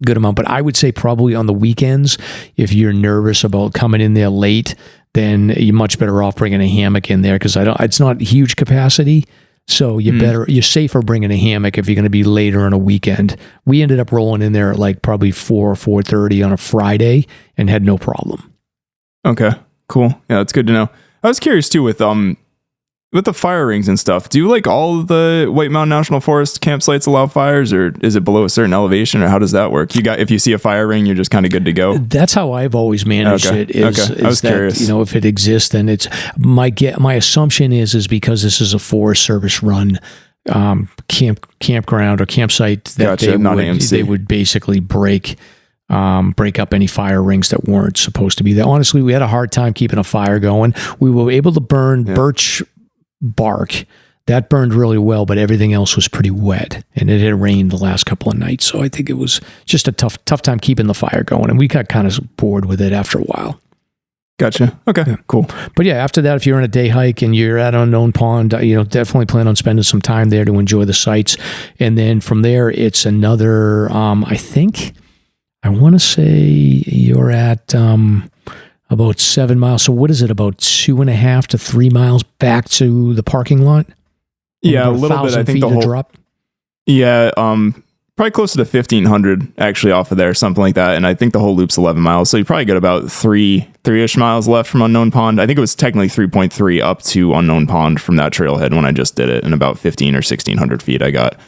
amount. But I would say probably on the weekends, if you're nervous about coming in there late, then you're much better off bringing a hammock in there because it's not huge capacity. So you're safer bringing a hammock if you're going to be later on a weekend. We ended up rolling in there at like probably 4:30 on a Friday and had no problem. Okay. Cool. Yeah, that's good to know. I was curious too with the fire rings and stuff. Do like all of the White Mountain National Forest campsites allow fires, or is it below a certain elevation, or how does that work? If you see a fire ring, you're just kind of good to go. That's how I've always managed it. I was curious. If it exists, then it's my assumption is because this is a Forest Service run campground or campsite that they would basically break up any fire rings that weren't supposed to be there. Honestly, we had a hard time keeping a fire going. We were able to burn birch bark That burned really well, but everything else was pretty wet, and it had rained the last couple of nights. So I think it was just a tough time keeping the fire going, and we got kind of bored with it after a while. Gotcha. Okay, yeah. Cool. But yeah, after that, if you're on a day hike and you're at Unknown Pond, definitely plan on spending some time there to enjoy the sights. And then from there, it's another, I want to say you're at about 7 miles. So what is it, about 2.5 to 3 miles back to the parking lot? Yeah, a little bit. I think the whole drop. Yeah, probably closer to 1,500 actually off of there, something like that. And I think the whole loop's 11 miles. So you probably get about three-ish miles left from Unknown Pond. I think it was technically 3.3 up to Unknown Pond from that trailhead when I just did it, and about 1,500 or 1,600 feet I got.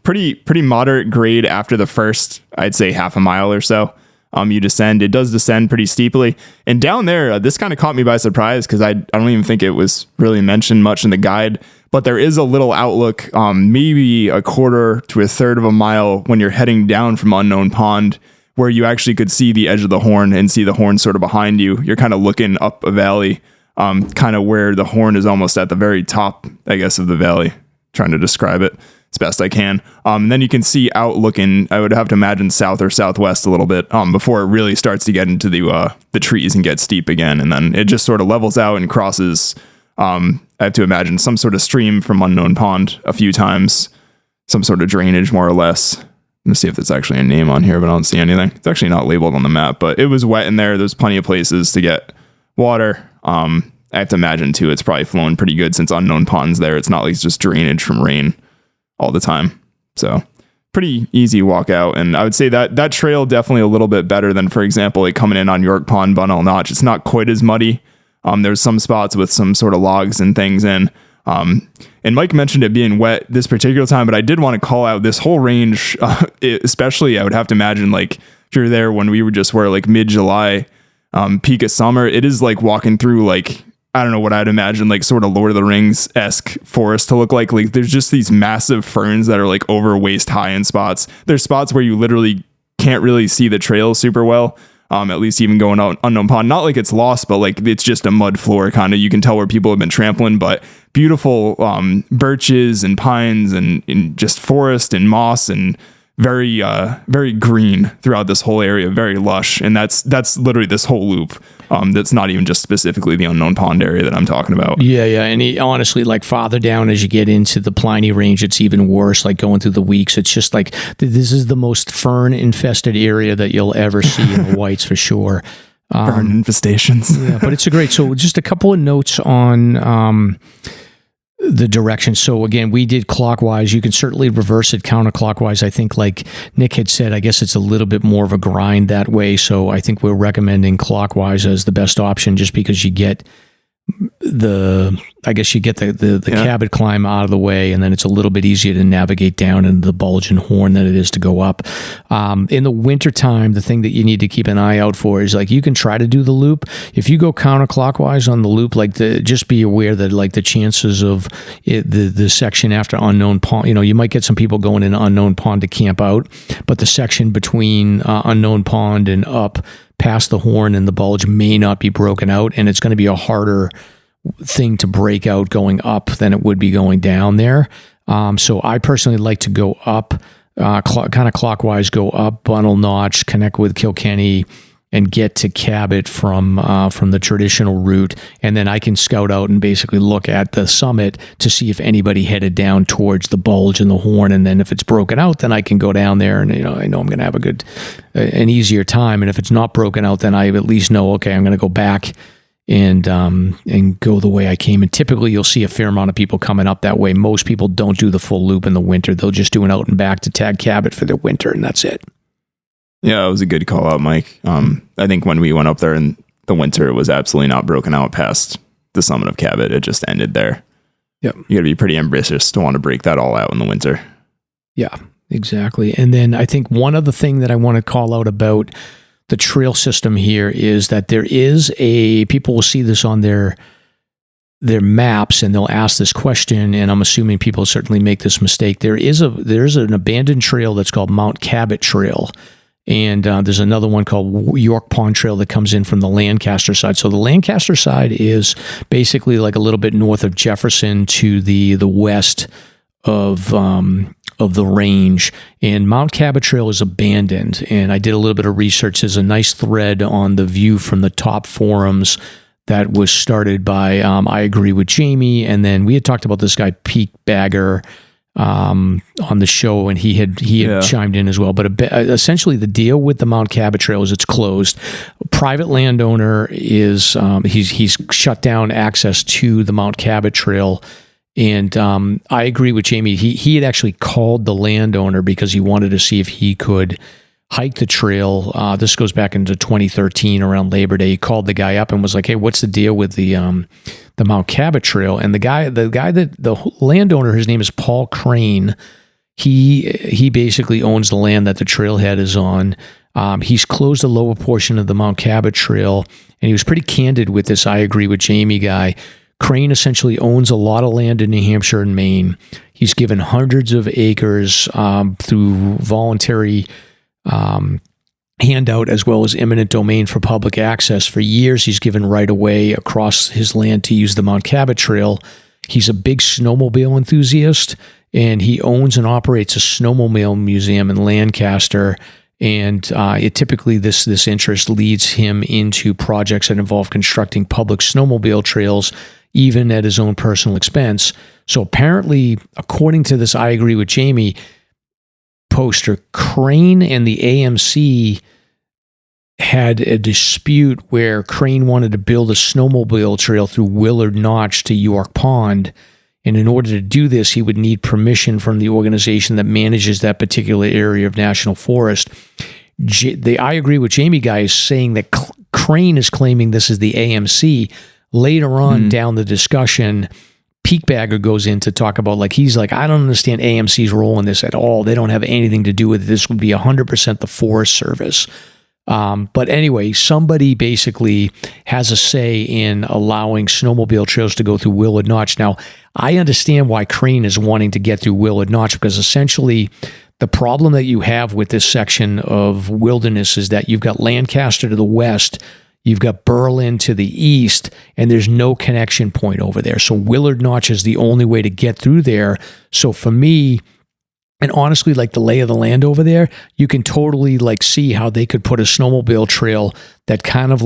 Pretty moderate grade after the first, I'd say, half a mile or so. You descend. It does descend pretty steeply. And down there, this kind of caught me by surprise because I don't even think it was really mentioned much in the guide. But there is a little outlook, maybe a quarter to a third of a mile when you're heading down from Unknown Pond, where you actually could see the edge of the horn and see the horn sort of behind you. You're kind of looking up a valley, kind of where the horn is almost at the very top, I guess, of the valley. Trying to describe it as best I can. And then you can see out looking, I would have to imagine south or southwest a little bit before it really starts to get into the trees and get steep again. And then it just sort of levels out and crosses, I have to imagine, some sort of stream from Unknown Pond a few times, some sort of drainage more or less. Let's see if there's actually a name on here, but I don't see anything. It's actually not labeled on the map, but it was wet in there. There's plenty of places to get water. I have to imagine too, it's probably flowing pretty good since Unknown Pond's there. It's not like it's just drainage from rain all the time. So pretty easy walk out. And I would say that trail definitely a little bit better than, for example, like coming in on York Pond, Bunnell Notch. It's not quite as muddy. There's some spots with some sort of logs and things in. And Mike mentioned it being wet this particular time, but I did want to call out this whole range, especially I would have to imagine like if you're there when we were like mid-July, peak of summer, it is like walking through like, I don't know what I'd imagine like sort of Lord of the Rings-esque forest to look like. Like there's just these massive ferns that are like over waist high in spots. There's spots where you literally can't really see the trail super well. At least even going out Unknown Pond, not like it's lost, but like it's just a mud floor kind of. You can tell where people have been trampling, but beautiful birches and pines and just forest and moss and very very green throughout this whole area, very lush. And that's literally this whole loop. That's not even just specifically the Unknown Pond area that I'm talking about. Yeah. And honestly, like farther down as you get into the Pliny Range, it's even worse, like going through the Weeks. It's just like, this is the most fern-infested area that you'll ever see in the Whites for sure. Fern infestations. Yeah, but it's so just a couple of notes on the direction. So again, we did clockwise. You can certainly reverse it counterclockwise. I think like Nick had said, I guess it's a little bit more of a grind that way. So I think we're recommending clockwise as the best option just because you get the Cabot climb out of the way, and then it's a little bit easier to navigate down into the Bulge and Horn than it is to go up. In the wintertime, the thing that you need to keep an eye out for is like you can try to do the loop. If you go counterclockwise on the loop, just be aware that like the chances of the section after Unknown Pond, you might get some people going in Unknown Pond to camp out, but the section between Unknown Pond and up past the Horn and the Bulge may not be broken out, and it's going to be a harder thing to break out going up than it would be going down there. So I personally like to go up, kind of clockwise, go up Bunnell Notch, connect with Kilkenny, and get to Cabot from the traditional route, and then I can scout out and basically look at the summit to see if anybody headed down towards the Bulge and the Horn, and then if it's broken out, then I can go down there, and I know I'm going to have an easier time, and if it's not broken out, then I at least know, okay, I'm going to go back and go the way I came. And typically, you'll see a fair amount of people coming up that way. Most people don't do the full loop in the winter; they'll just do an out and back to tag Cabot for their winter, and that's it. Yeah, it was a good call out, Mike. I think when we went up there in the winter, it was absolutely not broken out past the summit of Cabot. It just ended there. Yep. You got to be pretty ambitious to want to break that all out in the winter. Yeah, exactly. And then I think one other thing that I want to call out about the trail system here is that there is people will see this on their maps and they'll ask this question, and I'm assuming people certainly make this mistake. There's an abandoned trail that's called Mount Cabot Trail. And there's another one called York Pond Trail that comes in from the Lancaster side. So the Lancaster side is basically like a little bit north of Jefferson to the west of the range. And Mount Cabot Trail is abandoned. And I did a little bit of research. There's a nice thread on the View from the Top forums that was started by I Agree with Jamie. And then we had talked about this guy, Pete Bagger, on the show, and he had chimed in as well. But essentially, the deal with the Mount Cabot Trail is it's closed. A private landowner is he's shut down access to the Mount Cabot Trail, and I agree with Jamie. He had actually called the landowner because he wanted to see if he could hike the trail. This goes back into 2013 around Labor Day. He called the guy up and was like, "Hey, what's the deal with the Mount Cabot Trail?" And the landowner, his name is Paul Crane. He basically owns the land that the trailhead is on. He's closed the lower portion of the Mount Cabot Trail, and he was pretty candid with this I Agree with Jamie guy. Crane essentially owns a lot of land in New Hampshire and Maine. He's given hundreds of acres through voluntary handout as well as eminent domain for public access. For years, he's given right of way across his land to use the Mount Cabot Trail. He's a big snowmobile enthusiast, and he owns and operates a snowmobile museum in Lancaster. And it typically this interest leads him into projects that involve constructing public snowmobile trails, even at his own personal expense. So apparently, according to this I Agree with Jamie poster, Crane and the AMC had a dispute where Crane wanted to build a snowmobile trail through Willard Notch to York Pond. And in order to do this, he would need permission from the organization that manages that particular area of National Forest. The I Agree with Jamie guy is saying that Crane is claiming this is the AMC. Later on down the discussion, Pete Bagger goes in to talk about, he's like, I don't understand AMC's role in this at all. They don't have anything to do with it. This would be 100% the Forest Service. But anyway, somebody basically has a say in allowing snowmobile trails to go through Willard Notch. Now, I understand why Crane is wanting to get through Willard Notch, because essentially the problem that you have with this section of wilderness is that you've got Lancaster to the west, you've got Berlin to the east, and there's no connection point over there. So Willard Notch is the only way to get through there. So for me, and honestly, the lay of the land over there, you can totally see how they could put a snowmobile trail that kind of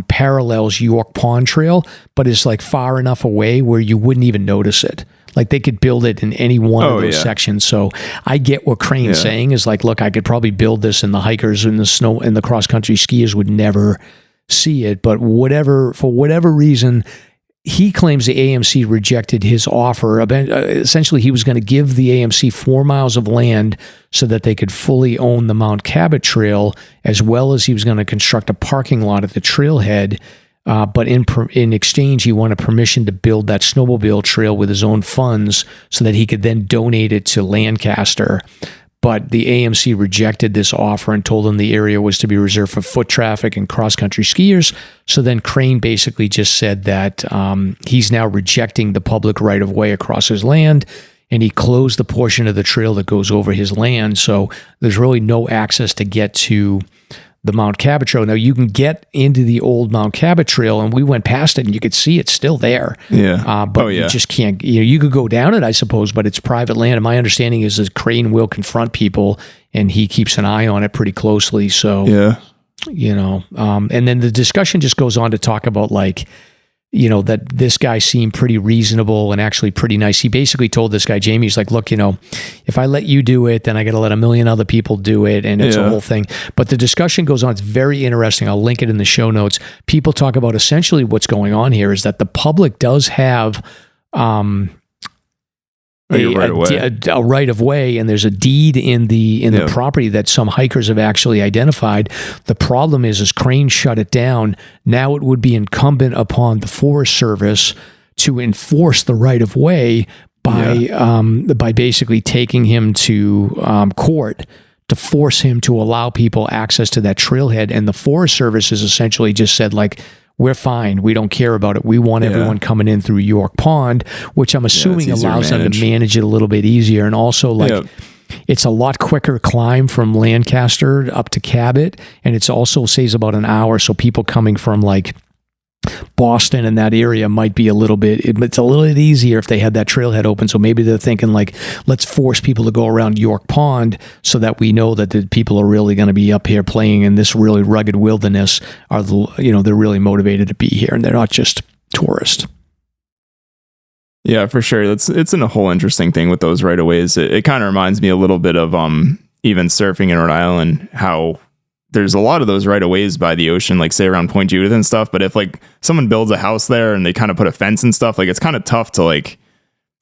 parallels York Pond Trail, but is far enough away where you wouldn't even notice it. They could build it in any one of those sections. So I get what Crane's saying is look, I could probably build this, and the hikers and the cross country skiers would never see it. But for whatever reason, he claims the AMC rejected his offer. Essentially, he was going to give the AMC 4 miles of land so that they could fully own the Mount Cabot Trail, as well as he was going to construct a parking lot at the trailhead. But in exchange, he wanted permission to build that snowmobile trail with his own funds so that he could then donate it to Lancaster. But the AMC rejected this offer and told him the area was to be reserved for foot traffic and cross-country skiers. So then Crane basically just said that he's now rejecting the public right-of-way across his land, and he closed the portion of the trail that goes over his land. So there's really no access to get to the Mount Cabot Trail. Now, you can get into the old Mount Cabot Trail, and we went past it, and you could see it's still there. Yeah. But you just can't, you could go down it, I suppose, but it's private land. And my understanding is that Crane will confront people, and he keeps an eye on it pretty closely. So, and then the discussion just goes on to talk about that this guy seemed pretty reasonable and actually pretty nice. He basically told this guy, Jamie, he's like, look, if I let you do it, then I got to let a million other people do it. And it's a whole thing. But the discussion goes on. It's very interesting. I'll link it in the show notes. People talk about essentially what's going on here is that the public does have a right of way, and there's a deed in the property that some hikers have actually identified. The problem is Crane shut it down. Now it would be incumbent upon the Forest Service to enforce the right of way by basically taking him to court to force him to allow people access to that trailhead. And the Forest Service has essentially just said we're fine. We don't care about it. We want everyone coming in through York Pond, which I'm assuming allows them to manage it a little bit easier. And also, It's a lot quicker climb from Lancaster up to Cabot, and it's also saves about an hour. So people coming from like Boston and that area might be it's a little bit easier if they had that trailhead open. So maybe they're thinking like, let's force people to go around York Pond so that we know that the people are really going to be up here playing in this really rugged wilderness. They're really motivated to be here and they're not just tourists. Yeah, for sure. It's a whole interesting thing with those right of ways. It kind of reminds me a little bit of even surfing in Rhode Island, how there's a lot of those right of ways by the ocean, like say around Point Judith and stuff. But if like someone builds a house there and they kind of put a fence and stuff, like it's kind of tough to like,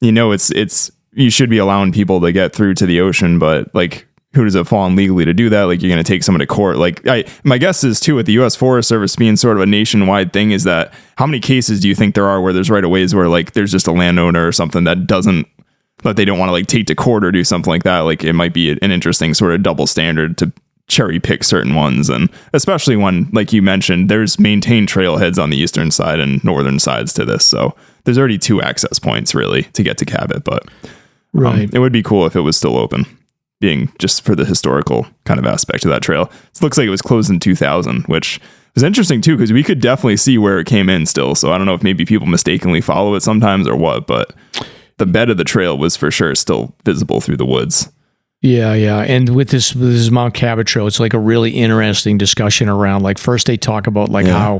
it's you should be allowing people to get through to the ocean, but like who does it fall on legally to do that? Like you're going to take someone to court. Like my guess is too, with the U.S. Forest Service being sort of a nationwide thing, is that how many cases do you think there are where there's right of ways where like there's just a landowner or something that they don't want to like take to court or do something like that? Like it might be an interesting sort of double standard to cherry pick certain ones, and especially when, like you mentioned, there's maintained trailheads on the eastern side and northern sides to this, so there's already 2 access points really to get to Cabot. But it would be cool if it was still open, being just for the historical kind of aspect of that trail. It looks like it was closed in 2000, which was interesting too, because we could definitely see where it came in still. So I don't know if maybe people mistakenly follow it sometimes or what, but the bed of the trail was for sure still visible through the woods. Yeah. And with this Mount Cabot Trail, it's like a really interesting discussion around, like, first they talk about like how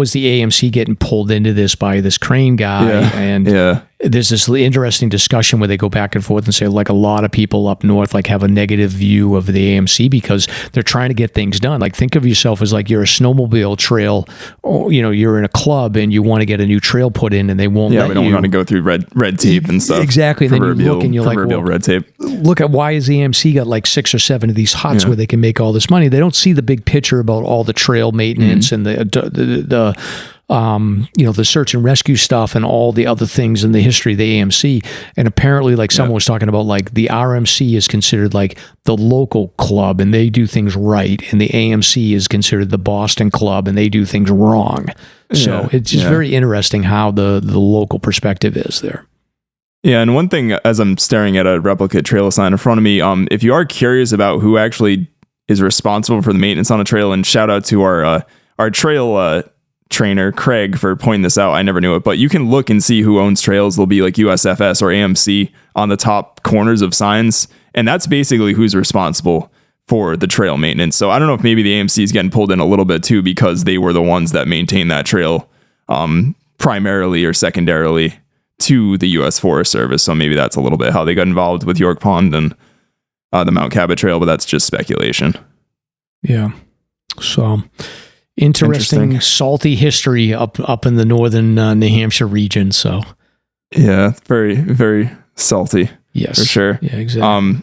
is the AMC getting pulled into this by this crane guy? And there's this interesting discussion where they go back and forth and say, like, a lot of people up north like have a negative view of the AMC because they're trying to get things done. Like, think of yourself as like you're a snowmobile trail, or you're in a club and you want to get a new trail put in, and they won't. Yeah, we don't want to go through red tape and stuff. Exactly. Then you look and you're like, well, red tape. Look at why has the AMC got like 6 or 7 of these huts where they can make all this money. They don't see the big picture about all the trail maintenance and the search and rescue stuff and all the other things in the history of the AMC. And apparently, like, someone was talking about, like, the RMC is considered like the local club and they do things right, and the AMC is considered the Boston club and they do things wrong. So it's just very interesting how the local perspective is there. Yeah, and one thing, as I'm staring at a replica trail sign in front of me, if you are curious about who actually is responsible for the maintenance on a trail, and shout out to our trail trainer Craig for pointing this out. I never knew it, but you can look and see who owns trails. There'll be like USFS or AMC on the top corners of signs, and that's basically who's responsible for the trail maintenance. So I don't know if maybe the AMC is getting pulled in a little bit too, because they were the ones that maintain that trail primarily or secondarily to the U.S. Forest Service. So maybe that's a little bit how they got involved with York Pond and the Mount Cabot Trail, but that's just speculation. Yeah. So interesting. Salty history up in the northern New Hampshire region. So yeah, very, very salty. Yes, for sure. Yeah, exactly.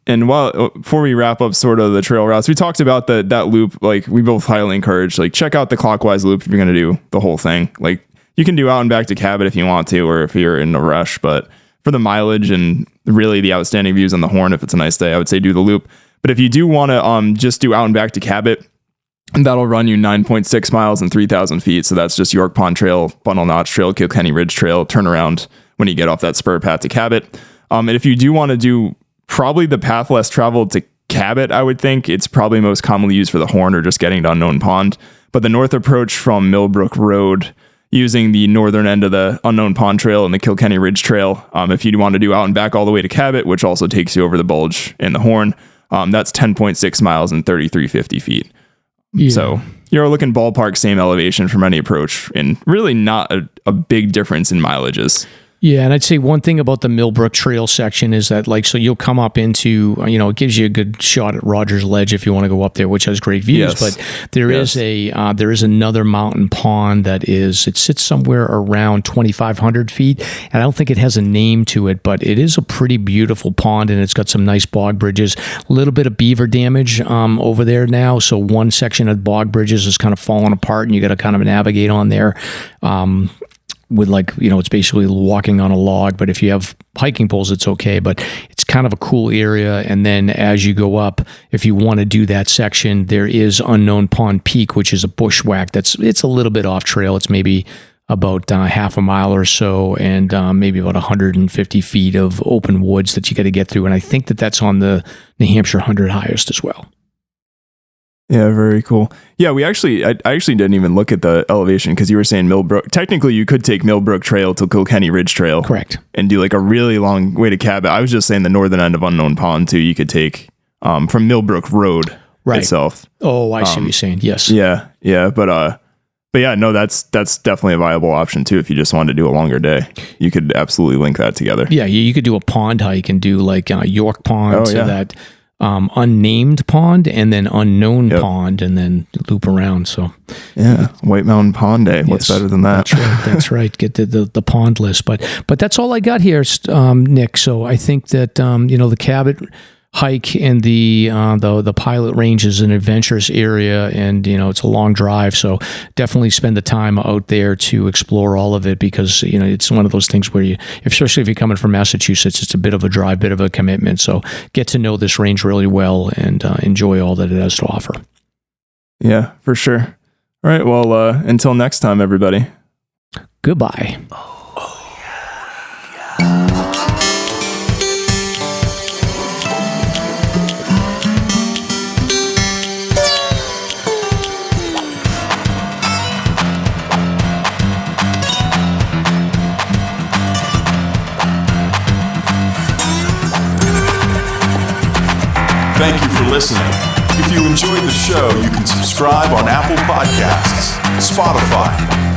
And before we wrap up sort of the trail routes, we talked about that loop. Like, we both highly encourage, like, check out the clockwise loop if you're going to do the whole thing. Like, you can do out and back to Cabot if you want to, or if you're in a rush, but for the mileage and really the outstanding views on the Horn, if it's a nice day, I would say do the loop. But if you do want to just do out and back to Cabot, that'll run you 9.6 miles and 3,000 feet. So that's just York Pond Trail, Bundle Notch Trail, Kilkenny Ridge Trail, turn around when you get off that spur path to Cabot. And if you do want to do probably the path less traveled to Cabot, I would think it's probably most commonly used for the Horn or just getting to Unknown Pond. But the north approach from Millbrook Road, using the northern end of the Unknown Pond Trail and the Kilkenny Ridge Trail, if you want to do out and back all the way to Cabot, which also takes you over the Bulge and the Horn, that's 10.6 miles and 3,350 feet. Yeah. So you're looking ballpark same elevation from any approach, and really not a big difference in mileages. Yeah, and I'd say one thing about the Millbrook Trail section is that, like, so you'll come up into, it gives you a good shot at Rogers Ledge if you want to go up there, which has great views. Yes. But there is another mountain pond it sits somewhere around 2,500 feet, and I don't think it has a name to it, but it is a pretty beautiful pond, and it's got some nice bog bridges. A little bit of beaver damage over there now, so one section of bog bridges is kind of falling apart, and you got to kind of navigate on there. With it's basically walking on a log, but if you have hiking poles, it's okay, but it's kind of a cool area. And then as you go up, if you want to do that section, there is Unknown Pond Peak, which is a bushwhack. It's a little bit off trail. It's maybe about half a mile or so, and maybe about 150 feet of open woods that you got to get through. And I think that's on the New Hampshire 100 highest as well. Yeah, very cool. Yeah, I actually didn't even look at the elevation because you were saying Millbrook. Technically, you could take Millbrook Trail to Kilkenny Ridge Trail. Correct. And do like a really long way to Cabot. I was just saying the northern end of Unknown Pond too. You could take from Millbrook Road itself. Oh, I see what you're saying. Yes. Yeah. But yeah, no, that's definitely a viable option too. If you just wanted to do a longer day, you could absolutely link that together. Yeah, you could do a pond hike and do like York Pond to that unnamed pond and then unknown pond and then loop around. So yeah, White Mountain Pond Day. What's better than that? That's right. Get the pond list. But that's all I got here, Nick. So I think that the Cabot hike and the Pilot Range is an adventurous area, and it's a long drive, so definitely spend the time out there to explore all of it, because it's one of those things where especially if you're coming from Massachusetts, it's a bit of a drive, bit of a commitment. So get to know this range really well and enjoy all that it has to offer. Yeah, for sure. All right, well, until next time, everybody. Goodbye. Thank you for listening. If you enjoyed the show, you can subscribe on Apple Podcasts, Spotify,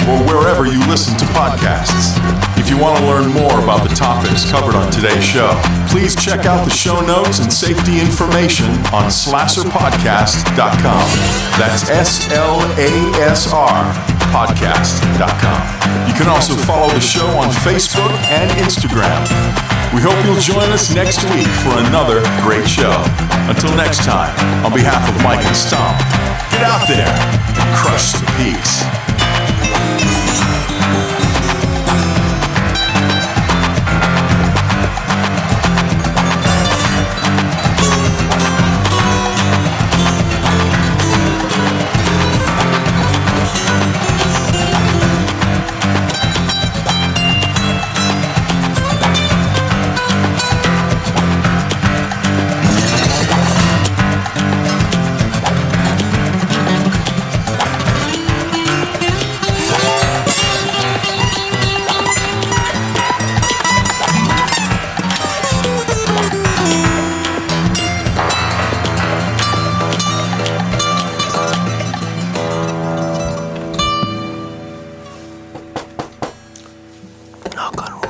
or wherever you listen to podcasts. If you want to learn more about the topics covered on today's show, please check out the show notes and safety information on slasrpodcast.com. That's SLASR podcast.com. You can also follow the show on Facebook and Instagram. We hope you'll join us next week for another great show. Until next time, on behalf of Mike and Stomp, get out there and crush the peaks. Knock on wood.